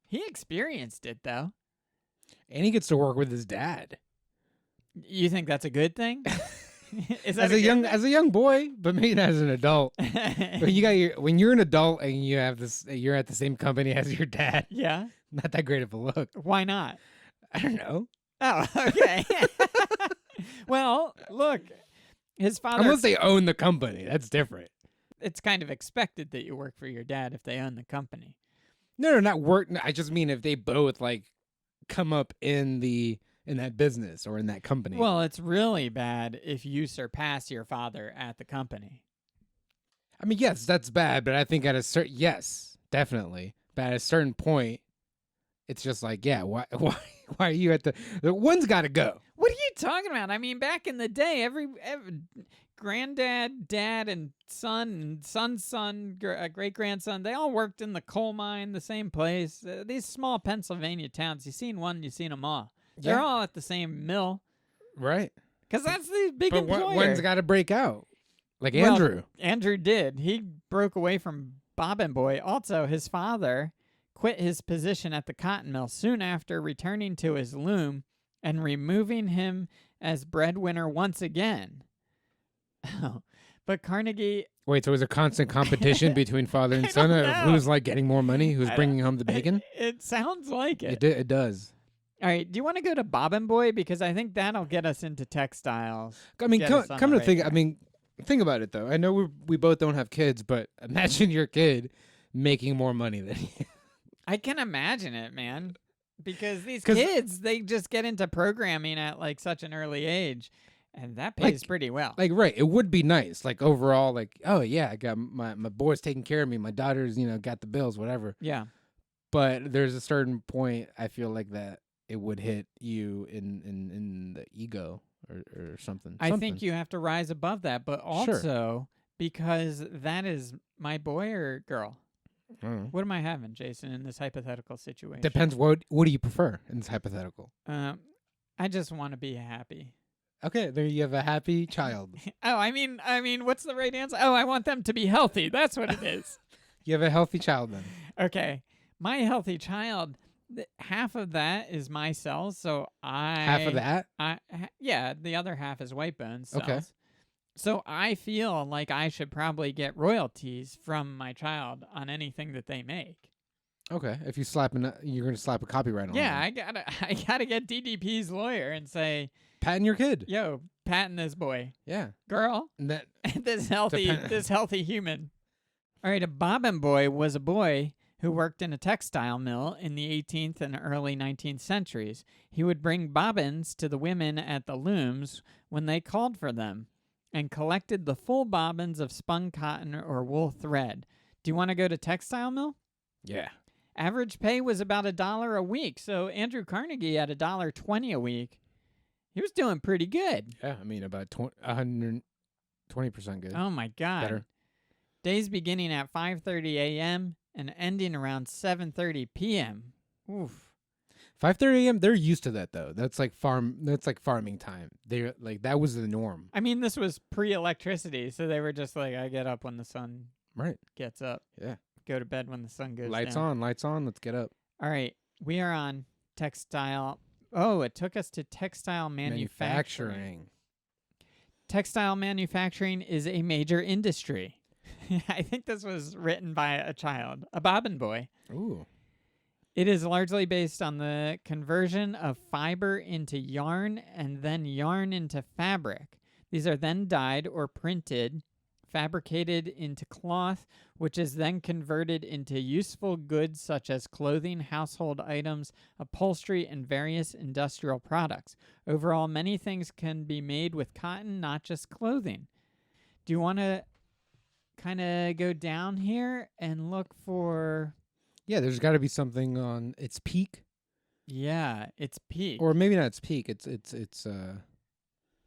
A: He experienced it, though.
B: And he gets to work with his dad.
A: You think that's a good thing? Is that
B: As a young boy, but maybe not as an adult. When you're an adult and you're at the same company as your dad,
A: Yeah.
B: not that great of a look.
A: Why not?
B: I don't know.
A: Oh, okay. Well, look, his father.
B: Unless they own the company, that's different.
A: It's kind of expected that you work for your dad if they own the company.
B: No, not work. I just mean if they both like come up in that business or in that company.
A: Well, it's really bad if you surpass your father at the company.
B: I mean, yes, that's bad, but I think at a certain yes, definitely. But at a certain point, it's just like, yeah, why are you at the one's got to go.
A: What are you talking about? I mean, back in the day, every granddad, dad, and son's son, great-grandson, they all worked in the coal mine, the same place. These small Pennsylvania towns, you've seen one, you've seen them all. They're all at the same mill.
B: Right.
A: Because that's the big
B: But
A: employer.
B: one's got to break out. Like
A: Well,
B: Andrew.
A: Andrew did. He broke away from Bobbin Boy. Also, his father quit his position at the cotton mill soon after returning to his loom and removing him as breadwinner once again. But Carnegie...
B: Wait, so it was a constant competition between father and
A: I
B: son
A: don't
B: of
A: know.
B: who's like getting more money, who's bringing home the bacon?
A: It sounds like it.
B: It does.
A: All right, do you want to go to Bobbin Boy? Because I think that'll get us into textiles.
B: I mean,
A: Get us on
B: come
A: the
B: to
A: right
B: think,
A: track.
B: I mean, think about it though. I know we both don't have kids, but imagine your kid making more money than you.
A: I can imagine it, man. Because these
B: 'Cause-
A: kids, they just get into programming at like such an early age. And that pays pretty well.
B: Like, right, it would be nice. Like, overall, like, oh, yeah, I got my boy's taking care of me. My daughter's, got the bills, whatever.
A: Yeah.
B: But there's a certain point, I feel like, that it would hit you in the ego or something.
A: I think you have to rise above that, but also
B: Sure.
A: because that is my boy or girl.
B: Mm.
A: What am I having, Jason, in this hypothetical situation?
B: Depends. What do you prefer in this hypothetical?
A: I just want to be happy.
B: Okay, there you have a happy child.
A: Oh, I mean, what's the right answer? Oh, I want them to be healthy. That's what it is.
B: You have a healthy child then.
A: Okay. My healthy child, half of that is my cells, so
B: Half of that?
A: Yeah, the other half is white bone cells.
B: Okay.
A: So I feel like I should probably get royalties from my child on anything that they make.
B: Okay, if you you're gonna slap a copyright on.
A: Yeah,
B: them.
A: I gotta get DDP's lawyer and say,
B: Patent your kid.
A: yo, patent this boy,
B: Yeah.
A: girl,
B: And that
A: this healthy human. All right, a bobbin boy was a boy who worked in a textile mill in the 18th and early 19th centuries. He would bring bobbins to the women at the looms when they called for them and collected the full bobbins of spun cotton or wool thread. Do you want to go to textile mill?
B: Yeah.
A: Average pay was about $1 a week. So Andrew Carnegie at $1.20 a week. He was doing pretty good.
B: Yeah, I mean about 120% good.
A: Oh my God.
B: Better.
A: Days beginning at 5:30 a.m. and ending around 7:30 p.m. Oof.
B: 5:30 a.m. They're used to that though. That's like farming time. They're like that was the norm.
A: I mean, this was pre-electricity, so they were just like, I get up when the sun
B: Right.
A: gets up.
B: Yeah.
A: Go to bed when the sun goes
B: Lights
A: down.
B: on. Let's get up.
A: All right, we are on textile. Oh, it took us to textile manufacturing. Textile manufacturing is a major industry. I think this was written by a child, a bobbin boy.
B: Ooh.
A: It is largely based on the conversion of fiber into yarn and then yarn into fabric. These are then dyed or printed, fabricated into cloth, which is then converted into useful goods such as clothing, household items, upholstery, and various industrial products. Overall, many things can be made with cotton, not just clothing. Do you want to kind of go down here and look for...
B: Yeah, there's got to be something on its peak.
A: Yeah, its peak.
B: Or maybe not its peak. It's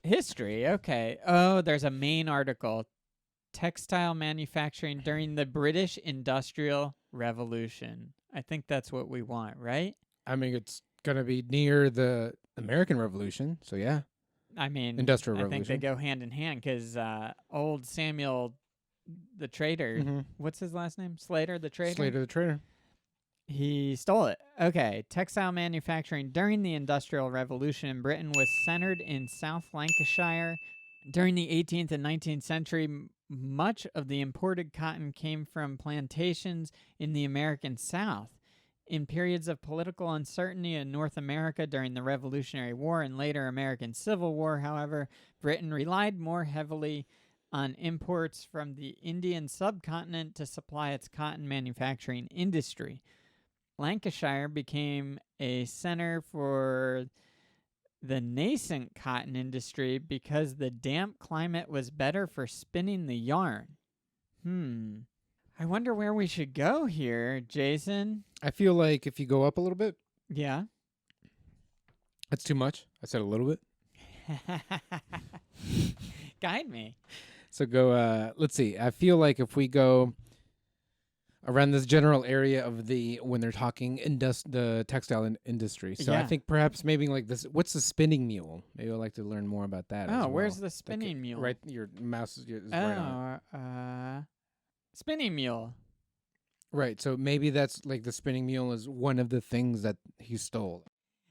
A: history. Okay. Oh, there's a main article. Textile manufacturing during the British Industrial Revolution. I think that's what we want, right?
B: I mean, it's going to be near the American Revolution. So yeah.
A: I mean,
B: Industrial
A: I
B: Revolution.
A: think they go hand in hand because old Samuel the Traitor, what's his last name? Slater the Traitor?
B: Slater the Traitor.
A: He stole it. Okay. Textile manufacturing during the Industrial Revolution in Britain was centered in South Lancashire. During the 18th and 19th century, much of the imported cotton came from plantations in the American South. In periods of political uncertainty in North America during the Revolutionary War and later American Civil War, however, Britain relied more heavily on imports from the Indian subcontinent to supply its cotton manufacturing industry. Lancashire became a center for the nascent cotton industry because the damp climate was better for spinning the yarn. I wonder where we should go here, Jheisson.
B: I feel like if you go up a little bit,
A: Yeah.
B: that's too much. I said a little bit.
A: Guide me.
B: So go, let's see. I feel like if we go around this general area of when they're talking the textile industry. So I
A: Yeah.
B: think perhaps maybe like this, what's the spinning mule? Maybe I'd like to learn more about that.
A: Oh,
B: as
A: where's
B: well.
A: the spinning mule?
B: Right, your mouse is right on it.
A: Spinning mule.
B: Right, so maybe that's like the spinning mule is one of the things that he stole.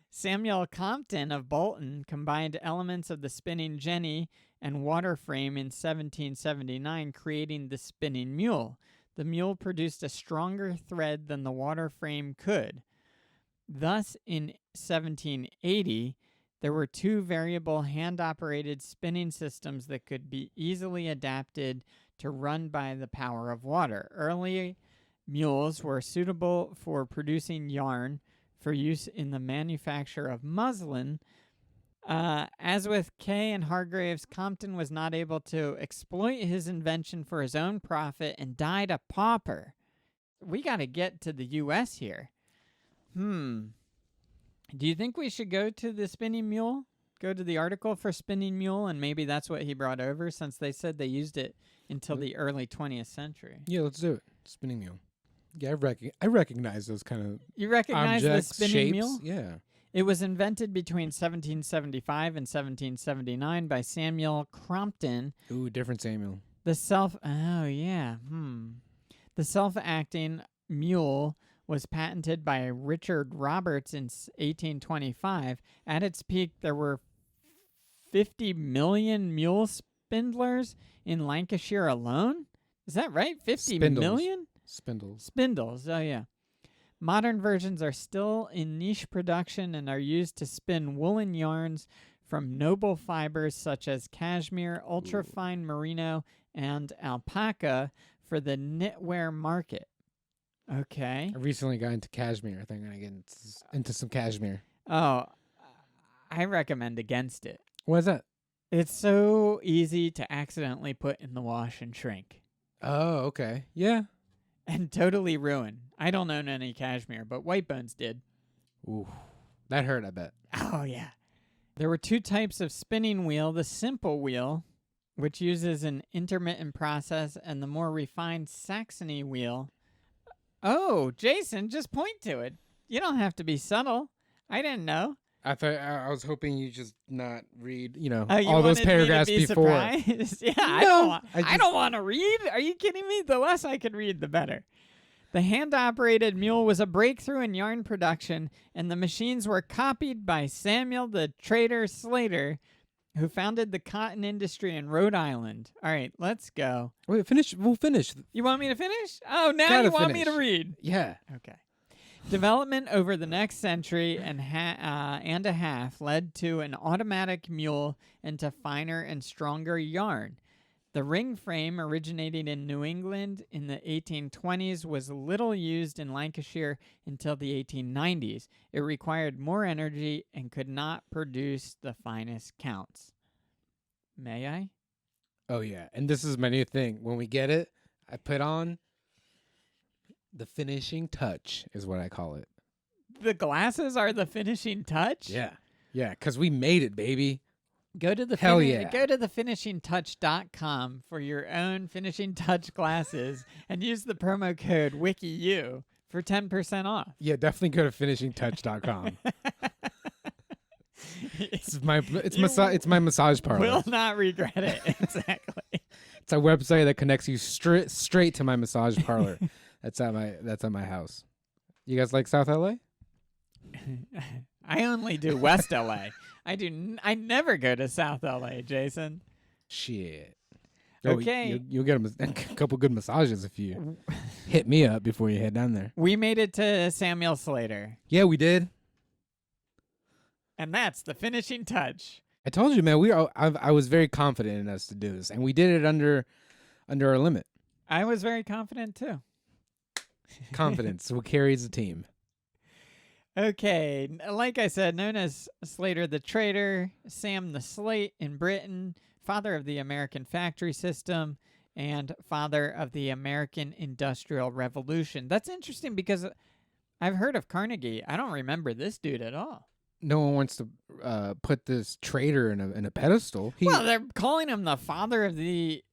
A: Samuel Compton of Bolton combined elements of the spinning jenny and water frame in 1779, creating the spinning mule. The mule produced a stronger thread than the water frame could. Thus, in 1780, there were two variable hand-operated spinning systems that could be easily adapted to run by the power of water. Early mules were suitable for producing yarn for use in the manufacture of muslin. As with Kay and Hargraves, Compton was not able to exploit his invention for his own profit and died a pauper. We got to get to the U.S. here. Do you think we should go to the spinning mule? Go to the article for spinning mule, and maybe that's what he brought over, since they said they used it until the early 20th century.
B: Yeah, let's do it. Spinning mule. Yeah, I recognize those kind of
A: You recognize the
B: objects,
A: spinning
B: shapes.
A: mule?
B: Yeah.
A: It was invented between 1775 and 1779 by Samuel Crompton.
B: Ooh, different Samuel.
A: The self-acting mule was patented by Richard Roberts in 1825. At its peak, there were 50 million mule spindlers in Lancashire alone. Is that right? 50 million? Spindles, oh yeah. Modern versions are still in niche production and are used to spin woolen yarns from noble fibers such as cashmere, ultrafine merino, and alpaca for the knitwear market. Okay.
B: I recently got into cashmere. I think I'm going to get into some cashmere.
A: Oh, I recommend against it.
B: What is that?
A: It's so easy to accidentally put in the wash and shrink.
B: Oh, okay. Yeah.
A: And totally ruin. I don't own any cashmere, but White Bones did.
B: Ooh, that hurt, I bet.
A: Oh, yeah. There were two types of spinning wheel. The simple wheel, which uses an intermittent process, and the more refined Saxony wheel. Oh, Jheisson, just point to it. You don't have to be subtle. I didn't know.
B: I was hoping you just not read,
A: You
B: all those
A: wanted
B: paragraphs
A: me to be
B: before.
A: surprised? Yeah,
B: No,
A: I don't want to read. Are you kidding me? The less I could read, the better. The hand-operated mule was a breakthrough in yarn production, and the machines were copied by Samuel the Traitor Slater, who founded the cotton industry in Rhode Island. All right, let's go.
B: Wait, finish. We'll finish.
A: You want me to finish? Oh, now
B: Gotta
A: you want me to
B: finish.
A: read.
B: Yeah.
A: Okay. Development over the next century and a half led to an automatic mule and to finer and stronger yarn. The ring frame, originating in New England in the 1820s, was little used in Lancashire until the 1890s. It required more energy and could not produce the finest counts. May I?
B: Oh, yeah. And this is my new thing. When we get it, I put on the finishing touch is what I call it.
A: The glasses are the finishing touch?
B: Yeah. Yeah, because we made it, baby.
A: Go to the
B: Hell yeah.
A: Go to thefinishingtouch.com for your own finishing touch glasses and use the promo code WikiU for 10% off.
B: Yeah, definitely go to finishingtouch.com. It's my massage parlor.
A: Will not regret it. Exactly.
B: It's a website that connects you straight to my massage parlor. That's at my house. You guys like South LA?
A: I only do West LA. I never go to South LA, Jheisson.
B: Shit.
A: Okay.
B: You'll get a couple good massages if you hit me up before you head down there.
A: We made it to Samuel Slater.
B: Yeah, we did.
A: And that's the finishing touch.
B: I told you, man. I was very confident in us to do this, and we did it under our limit.
A: I was very confident too.
B: Confidence what carries the team.
A: Okay, like I said, known as Slater the Traitor, Sam the Slate in Britain, father of the American factory system, and father of the American Industrial Revolution. That's interesting because I've heard of Carnegie. I don't remember this dude at all.
B: No one wants to put this traitor in a pedestal.
A: Well, they're calling him the father of the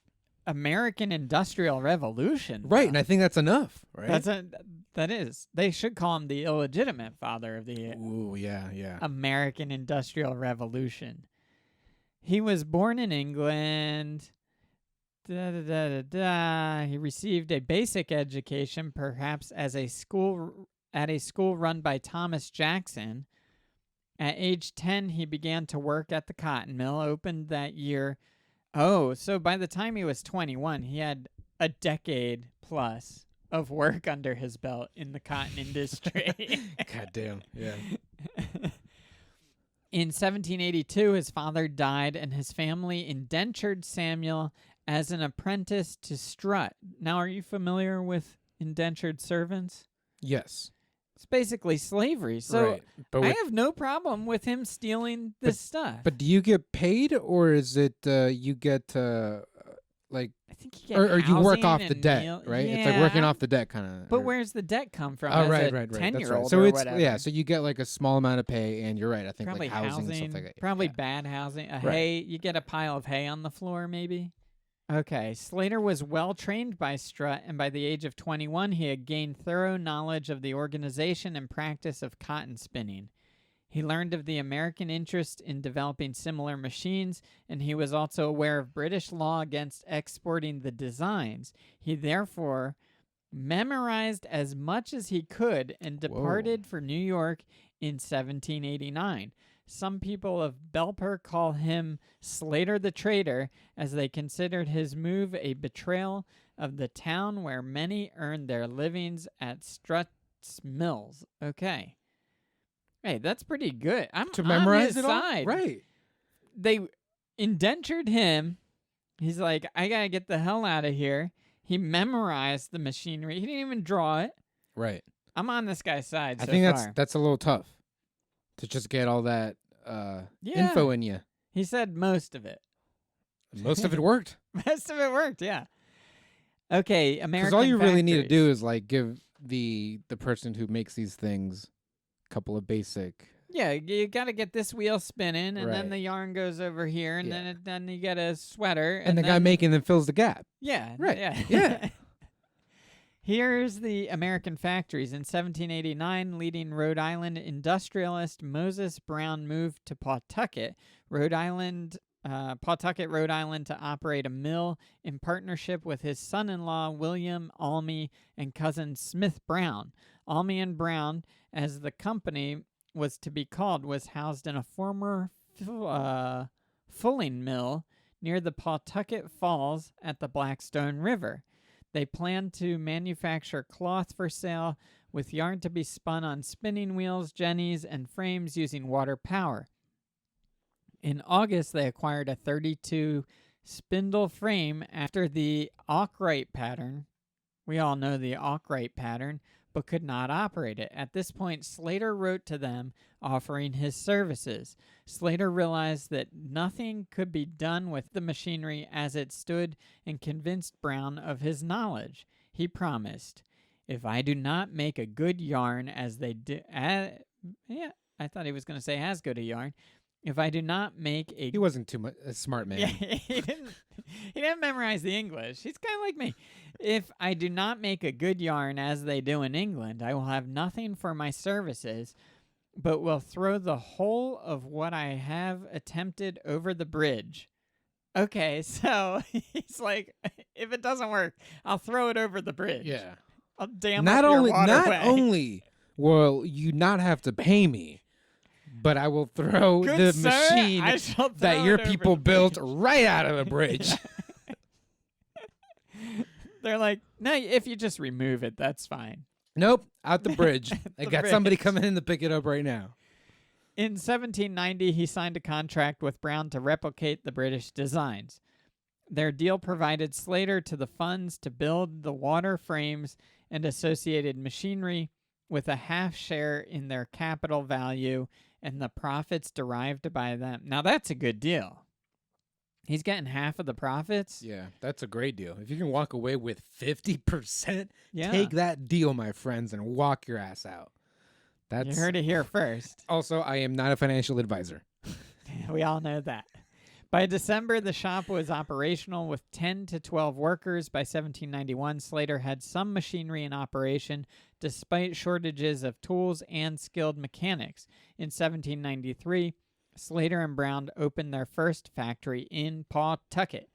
A: American Industrial Revolution.
B: Right, and I think that's enough, right?
A: That is. They should call him the illegitimate father of the American Industrial Revolution. He was born in England. He received a basic education, perhaps at a school run by Thomas Jackson. At age 10, he began to work at the cotton mill, opened that year. Oh, so by the time he was 21, he had a decade plus of work under his belt in the cotton industry.
B: God damn, yeah.
A: In 1782, his father died, and his family indentured Samuel as an apprentice to Strutt. Now, are you familiar with indentured servants?
B: Yes.
A: It's basically slavery. So
B: right. But
A: I
B: with,
A: have no problem with him stealing this stuff.
B: but do you get paid, or is it you get like,
A: I think you get
B: or you work
A: housing
B: off the
A: and
B: debt,
A: meal-
B: right?
A: Yeah.
B: It's like working off the debt kind of.
A: But where's the debt come from?
B: Oh,
A: as
B: right,
A: a
B: right, right.
A: 10-year-old
B: That's right. So
A: or
B: it's
A: whatever.
B: so you get like a small amount of pay, and you're right. I think
A: Probably
B: like housing and stuff like that.
A: Probably
B: Yeah.
A: bad housing.
B: Right.
A: Hay. You get a pile of hay on the floor, maybe. Okay. Slater was well trained by Strutt, and by the age of 21, he had gained thorough knowledge of the organization and practice of cotton spinning. He learned of the American interest in developing similar machines, and he was also aware of British law against exporting the designs. He therefore memorized as much as he could and departed for New York in 1789. Some people of Belper call him Slater the Traitor, as they considered his move a betrayal of the town where many earned their livings at Strutt's mills. Okay. Hey, that's pretty good. I'm
B: To
A: on
B: memorize
A: his
B: it all,
A: side.
B: right?
A: They indentured him. He's like, I gotta get the hell out of here. He memorized the machinery. He didn't even draw it.
B: Right.
A: I'm on this guy's side.
B: I
A: so
B: think
A: far.
B: that's a little tough to just get all that
A: Yeah.
B: info in you.
A: He said most of it.
B: Most of it worked.
A: Most of it worked. Yeah. Okay, American.
B: Because all you really need to
A: factories.
B: do is like give the person who makes these things a couple of basic.
A: Yeah, you got to get this wheel spinning, and then
B: Right.
A: the yarn goes over here, and
B: Yeah.
A: then you get a sweater,
B: And the guy
A: then-
B: making them fills the gap.
A: Yeah.
B: Right,
A: Yeah.
B: yeah.
A: Here's the American factories. In 1789, leading Rhode Island industrialist Moses Brown moved to Pawtucket, Rhode Island, to operate a mill in partnership with his son-in-law William Almy and cousin Smith Brown. Almy and Brown, as the company was to be called, was housed in a former fulling mill near the Pawtucket Falls at the Blackstone River. They planned to manufacture cloth for sale, with yarn to be spun on spinning wheels, jennies, and frames using water power. In August, they acquired a 32 spindle frame after the Arkwright pattern. We all know the Arkwright pattern, but could not operate it. At this point, Slater wrote to them offering his services. Slater realized that nothing could be done with the machinery as it stood and convinced Brown of his knowledge. He promised, "If I do not make a good yarn as they do," I thought he was going to say as good a yarn. If I do not make a
B: He wasn't too much a smart man.
A: yeah, he didn't memorize the English. He's kind of like me. If I do not make a good yarn as they do in England, I will have nothing for my services, but will throw the whole of what I have attempted over the bridge. Okay, so he's like, if it doesn't work, I'll throw it over the bridge.
B: Yeah.
A: I'll dam
B: Not
A: up your
B: only
A: waterway.
B: only will you not have to pay me, but I will throw
A: Good
B: the
A: sir,
B: machine
A: I shall
B: that
A: throw
B: your
A: it over
B: people
A: the
B: built
A: bridge.
B: right out of the bridge.
A: They're like, no, if you just remove it, that's fine.
B: Nope, out the bridge. I
A: The
B: got somebody
A: bridge.
B: coming in to pick it up right now.
A: In 1790, he signed a contract with Brown to replicate the British designs. Their deal provided Slater to the funds to build the water frames and associated machinery, with a half share in their capital value and the profits derived by them. Now that's a good deal. He's getting half of the profits.
B: Yeah, that's a great deal. If you can walk away with 50%,
A: Yeah.
B: take that deal, my friends, and walk your ass out.
A: You
B: That's
A: heard it here first.
B: Also, I am not a financial advisor.
A: We all know that. By December, the shop was operational with 10 to 12 workers. By 1791, Slater had some machinery in operation, despite shortages of tools and skilled mechanics. In 1793, Slater and Brown opened their first factory in Pawtucket.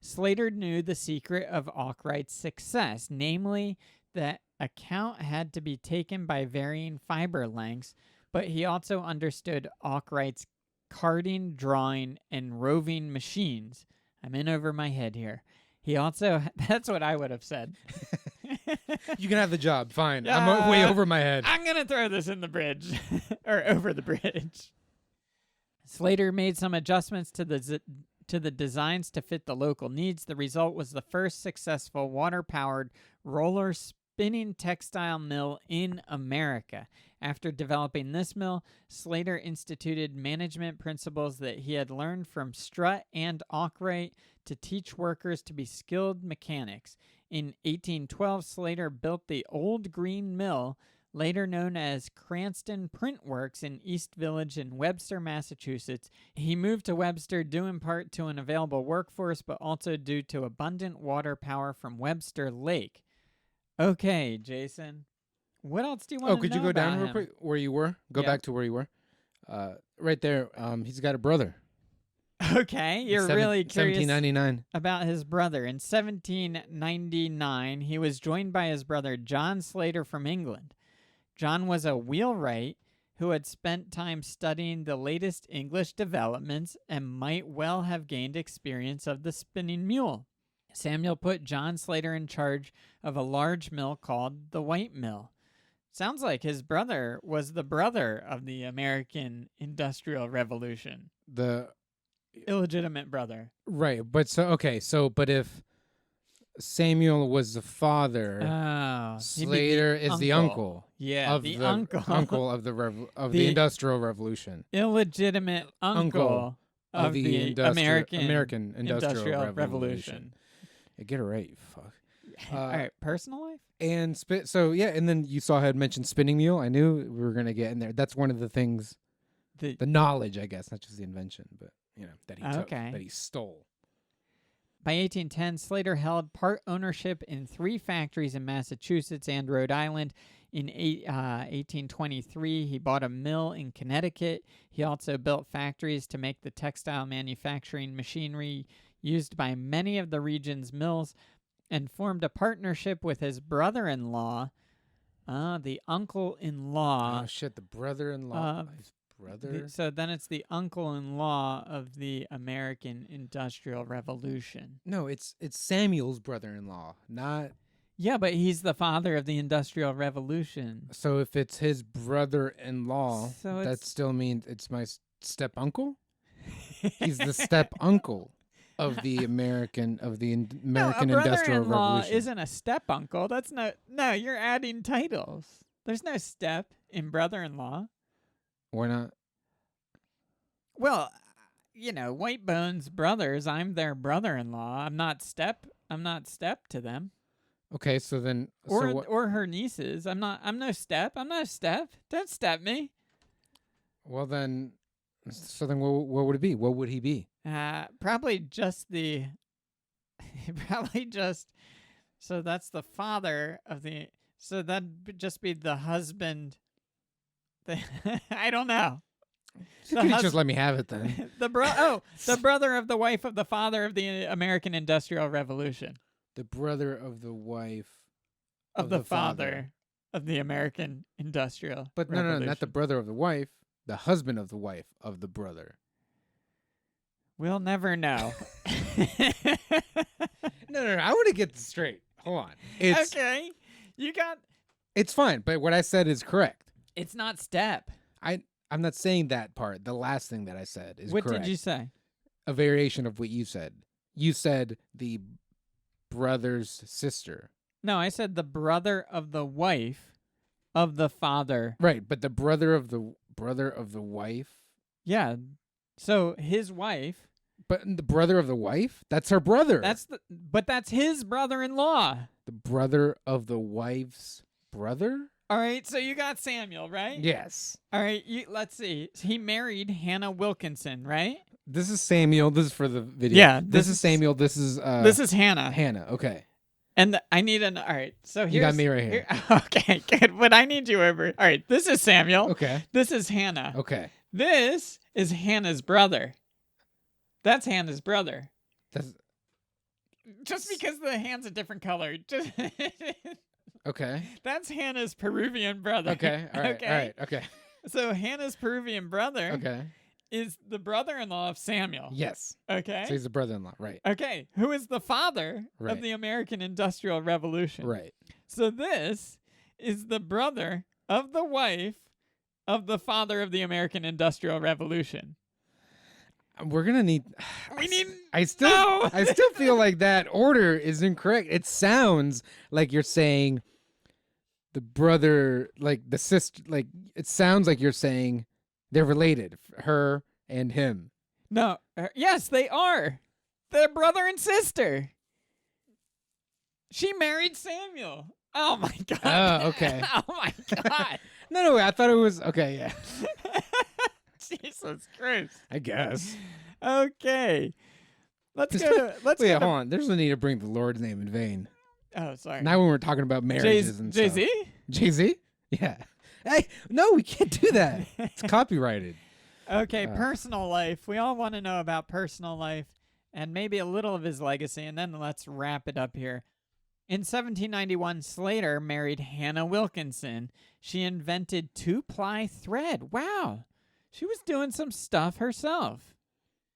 A: Slater knew the secret of Arkwright's success, namely that a count had to be taken by varying fiber lengths, but he also understood Arkwright's carding, drawing, and roving machines. I'm in over my head here. He also, that's what I would have said.
B: You can have the job. Fine. I'm way over my head.
A: I'm going to throw this in the bridge or over the bridge. Slater made some adjustments to the designs to fit the local needs. The result was the first successful water-powered roller spinning textile mill in America. After developing this mill, Slater instituted management principles that he had learned from Strutt and Arkwright to teach workers to be skilled mechanics. In 1812, Slater built the Old Green Mill, later known as Cranston Print Works in East Village in Webster, Massachusetts. He moved to Webster due in part to an available workforce, but also due to abundant water power from Webster Lake. Okay, Jheisson. What else do you want to know?
B: Oh, could you go down real
A: him?
B: quick where you were? Go
A: Yeah.
B: back to where you were. Right there. He's got a brother.
A: Okay, you're really curious
B: 1799.
A: about his brother. In 1799, he was joined by his brother John Slater from England. John was a wheelwright who had spent time studying the latest English developments and might well have gained experience of the spinning mule. Samuel put John Slater in charge of a large mill called the White Mill. Sounds like his brother was the brother of the American Industrial Revolution.
B: The
A: Illegitimate brother.
B: Right, but but if Samuel was the father,
A: Oh,
B: Slater is the uncle.
A: Yeah,
B: of
A: the
B: the
A: uncle.
B: of the the
A: The
B: Industrial Revolution.
A: Illegitimate uncle of the American
B: Industrial Revolution. Yeah, get it right, you fuck.
A: All right, personal life?
B: And and then you saw I had mentioned spinning mule. I knew we were gonna get in there. That's one of the things, the knowledge, I guess, not just the invention, but that he took, that he stole.
A: By 1810, Slater held part ownership in 3 factories in Massachusetts and Rhode Island. In 1823, he bought a mill in Connecticut. He also built factories to make the textile manufacturing machinery used by many of the region's mills, and formed a partnership with his brother-in-law, the uncle-in-law.
B: Oh shit, the brother-in-law. His brother.
A: So then it's the uncle-in-law of the American Industrial Revolution.
B: No, it's Samuel's brother-in-law, not.
A: Yeah, but he's the father of the Industrial Revolution.
B: So if it's his brother-in-law, that still means it's my step-uncle? He's the step-uncle of the American Industrial
A: brother-in-law
B: Revolution.
A: Isn't a step-uncle. That's no, you're adding titles. There's no step in brother-in-law.
B: Why not?
A: Well, White Bones brothers, I'm their brother-in-law. I'm not step to them.
B: Okay, so then
A: Or her nieces. I'm no step. Don't step me.
B: Well then what would it be? What would he be?
A: Probably just so that's the father of the, so that'd just be the husband. I don't know.
B: You could just let me have it then.
A: the brother of the wife of the father of the American Industrial Revolution.
B: The brother of the wife
A: of the father of the American Industrial Revolution.
B: No, not the brother of the wife. The husband of the wife of the brother.
A: We'll never know.
B: No. I want to get this straight. Hold on.
A: Okay.
B: It's fine, but what I said is correct.
A: It's not step.
B: I'm not saying that part. The last thing that I said is correct.
A: What did you say?
B: A variation of what you said. You said the brother's sister.
A: No, I said the brother of the wife of the father.
B: Right, but the brother of the wife.
A: Yeah. So his wife.
B: But the brother of the wife? That's her brother.
A: But that's his brother-in-law.
B: The brother of the wife's brother?
A: All right, so you got Samuel, right?
B: Yes.
A: All right, let's see. He married Hannah Wilkinson, right?
B: This is Samuel. This is for the video.
A: Yeah.
B: This is Samuel. This is
A: Hannah.
B: Hannah, okay.
A: And I need all right, so here's...
B: You got me right here.
A: Okay, good. But I need you over... All right, this is Samuel.
B: Okay.
A: This is Hannah.
B: Okay.
A: This is Hannah's brother. That's Hannah's brother. Just because the hand's a different color.
B: Okay.
A: That's Hannah's Peruvian brother.
B: Okay. All right. Okay. All right. Okay.
A: So Hannah's Peruvian brother
B: okay.
A: is the brother-in-law of Samuel.
B: Yes.
A: Okay.
B: So he's the brother-in-law, right?
A: Okay. Who is the father
B: right.
A: of the American Industrial Revolution.
B: Right.
A: So this is the brother of the wife of the father of the American Industrial Revolution.
B: We're gonna need.
A: I still
B: feel like that order is incorrect. It sounds like you're saying the brother, like the sister, like it sounds like you're saying they're related, her and him.
A: No. Yes, they are. They're brother and sister. She married Samuel. Oh my God.
B: Oh, okay.
A: Oh my God.
B: No, I thought it was okay. Yeah,
A: Jesus Christ.
B: I guess.
A: Okay. Let's go. Let's
B: Wait,
A: go.
B: hold on. There's no need to bring the Lord's name in vain.
A: Oh, sorry.
B: Now when we're talking about marriages and stuff.
A: Jay-Z?
B: Jay-Z? Yeah. Hey, no, we can't do that. It's copyrighted.
A: Okay, personal life. We all want to know about personal life and maybe a little of his legacy, and then let's wrap it up here. In 1791, Slater married Hannah Wilkinson. She invented two-ply thread. Wow. She was doing some stuff herself.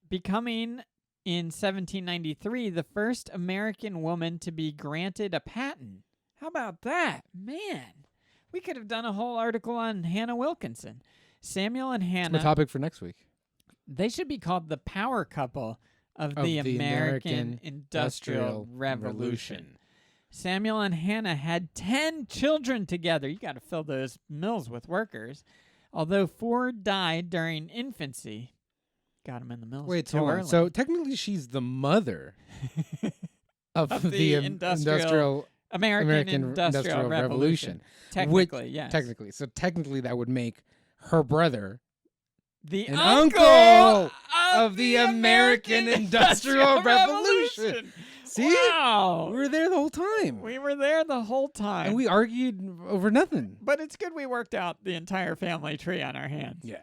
A: Becoming, in 1793, the first American woman to be granted a patent. How about that? Man, we could have done a whole article on Hannah Wilkinson. Samuel and Hannah.
B: The topic for next week.
A: They should be called the power couple of the American Industrial Revolution. Samuel and Hannah had 10 children together. You got to fill those mills with workers. Although 4 died during infancy. Got them in the mills.
B: Wait,
A: too
B: hold on.
A: early.
B: So technically she's the mother of the industrial
A: American Industrial Revolution. Technically, yes.
B: Technically. So technically that would make her brother
A: the
B: an
A: uncle
B: of the American Industrial Revolution. See?
A: Wow.
B: We were there the whole time.
A: We were there the whole time.
B: And we argued over nothing.
A: But it's good we worked out the entire family tree on our hands.
B: Yeah.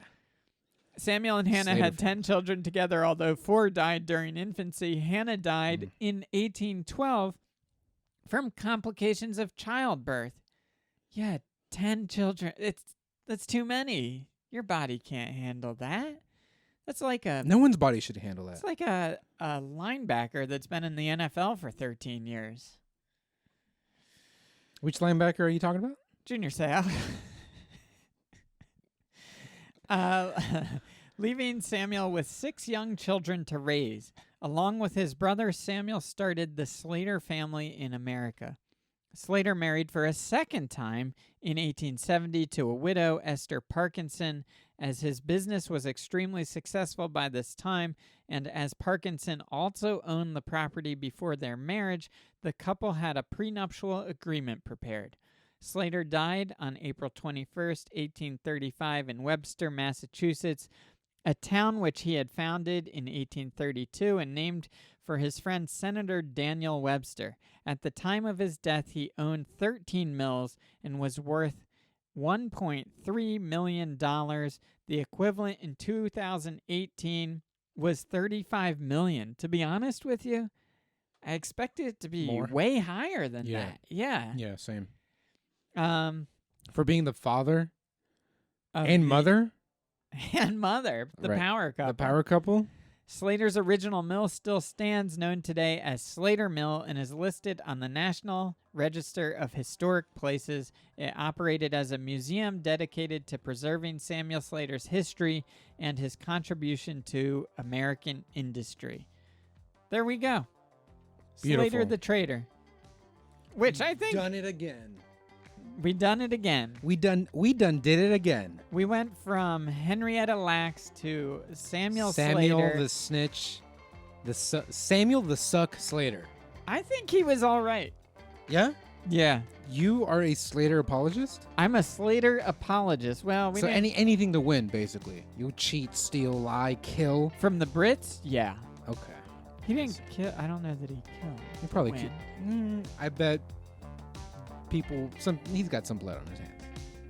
A: Samuel and Hannah
B: Slater
A: had 10 children together, although 4 died during infancy. Hannah died in 1812 from complications of childbirth. Yeah, 10 children. That's too many. Your body can't handle that. That's like
B: no one's body should handle that.
A: It's like a linebacker that's been in the NFL for 13 years.
B: Which linebacker are you talking about?
A: Junior Seau. Leaving Samuel with 6 young children to raise. Along with his brother, Samuel started the Slater family in America. Slater married for a second time in 1870 to a widow, Esther Parkinson, as his business was extremely successful by this time, and as Parkinson also owned the property before their marriage, the couple had a prenuptial agreement prepared. Slater died on April 21st, 1835 in Webster, Massachusetts, a town which he had founded in 1832 and named for his friend Senator Daniel Webster. At the time of his death, he owned 13 mills and was worth $1.3 million. The equivalent in 2018 was $35 million. To be honest with you, I expected it to be
B: more.
A: Way higher than that. Yeah.
B: Yeah, same.
A: For
B: being the father and mother?
A: And mother, the
B: Right.
A: power couple.
B: The power couple?
A: Slater's original mill still stands, known today as Slater Mill, and is listed on the National Register of Historic Places. It operated as a museum dedicated to preserving Samuel Slater's history and his contribution to American industry. There we go.
B: Beautiful.
A: Slater the Traitor. Which I think
B: Done it again.
A: we done it again.
B: We done did it again.
A: We went from Henrietta Lacks to Samuel Slater.
B: Samuel the Snitch, Samuel the Suck Slater.
A: I think he was all right.
B: Yeah?
A: Yeah.
B: You are a Slater apologist?
A: I'm a Slater apologist. Well, we
B: So
A: didn't-
B: anything to win, basically. You cheat, steal, lie, kill.
A: from the Brits, yeah.
B: Okay.
A: He didn't kill. I don't know that he killed.
B: He probably
A: When?
B: killed. I bet people. He's got some blood on his hands.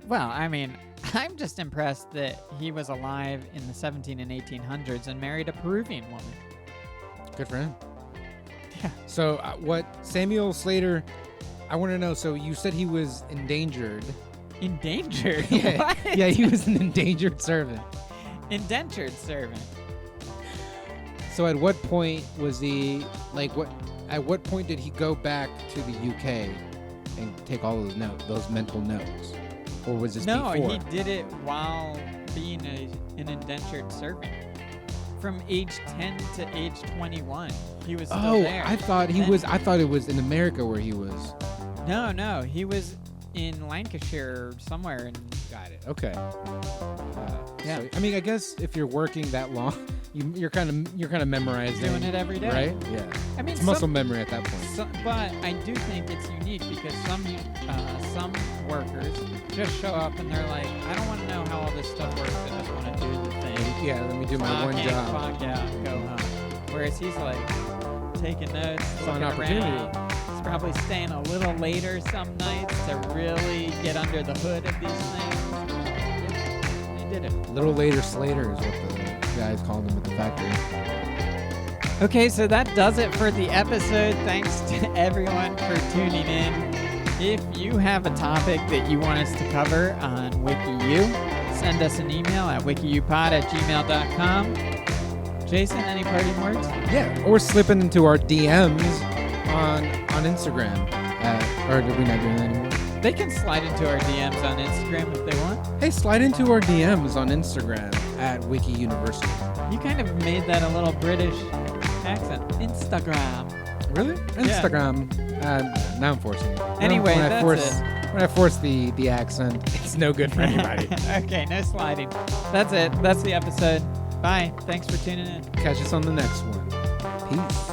A: Well, I mean, I'm just impressed that he was alive in the 17 and 1800s and married a Peruvian woman.
B: Good for him.
A: Yeah.
B: So what Samuel Slater? I want to know. So you said he was endangered.
A: Endangered?
B: Yeah.
A: What?
B: Yeah, he was an endangered servant.
A: Indentured servant.
B: So at what point was he at what point did he go back to the UK and take all those mental notes? Or was this
A: No,
B: before?
A: he did it while being an indentured servant. From age 10 to age 21, he was still there.
B: I thought he
A: Then-
B: was. I thought it was in America where he was.
A: No, he was in Lancashire or somewhere.
B: Got it. Okay.
A: Yeah.
B: So, I mean, I guess if you're working that long, you're kind of memorizing.
A: Doing it every day.
B: Right? Yeah.
A: I mean,
B: It's muscle memory at that point.
A: but I do think it's unique because some workers just show up and they're like, I don't want to know how all this stuff works. I just want to do the thing.
B: Yeah, let me do my one job.
A: Clock out, go home. Whereas he's like taking notes,
B: It's
A: looking
B: an opportunity.
A: around. He's probably staying a little later some nights to really get under the hood of these things. Yeah, he did it.
B: A little later, Slater is what the guys called him at the factory.
A: Okay, so that does it for the episode. Thanks to everyone for tuning in. If you have a topic that you want us to cover on WikiU, send us an email at wikiupod@gmail.com. Jheisson, any parting words?
B: Yeah, or slipping into our DMs on Instagram. Or did we not do that anymore?
A: They can slide into our DMs on Instagram if they want.
B: Hey, slide into our DMs on Instagram at Wiki University.
A: You kind of made that a little British accent. Instagram.
B: Really? Instagram. Now I'm forcing it.
A: Anyway,
B: when
A: that's
B: when I force the accent, it's no good for anybody.
A: Okay, no sliding. That's it. That's the episode. Bye. Thanks for tuning in.
B: Catch us on the next one. Peace.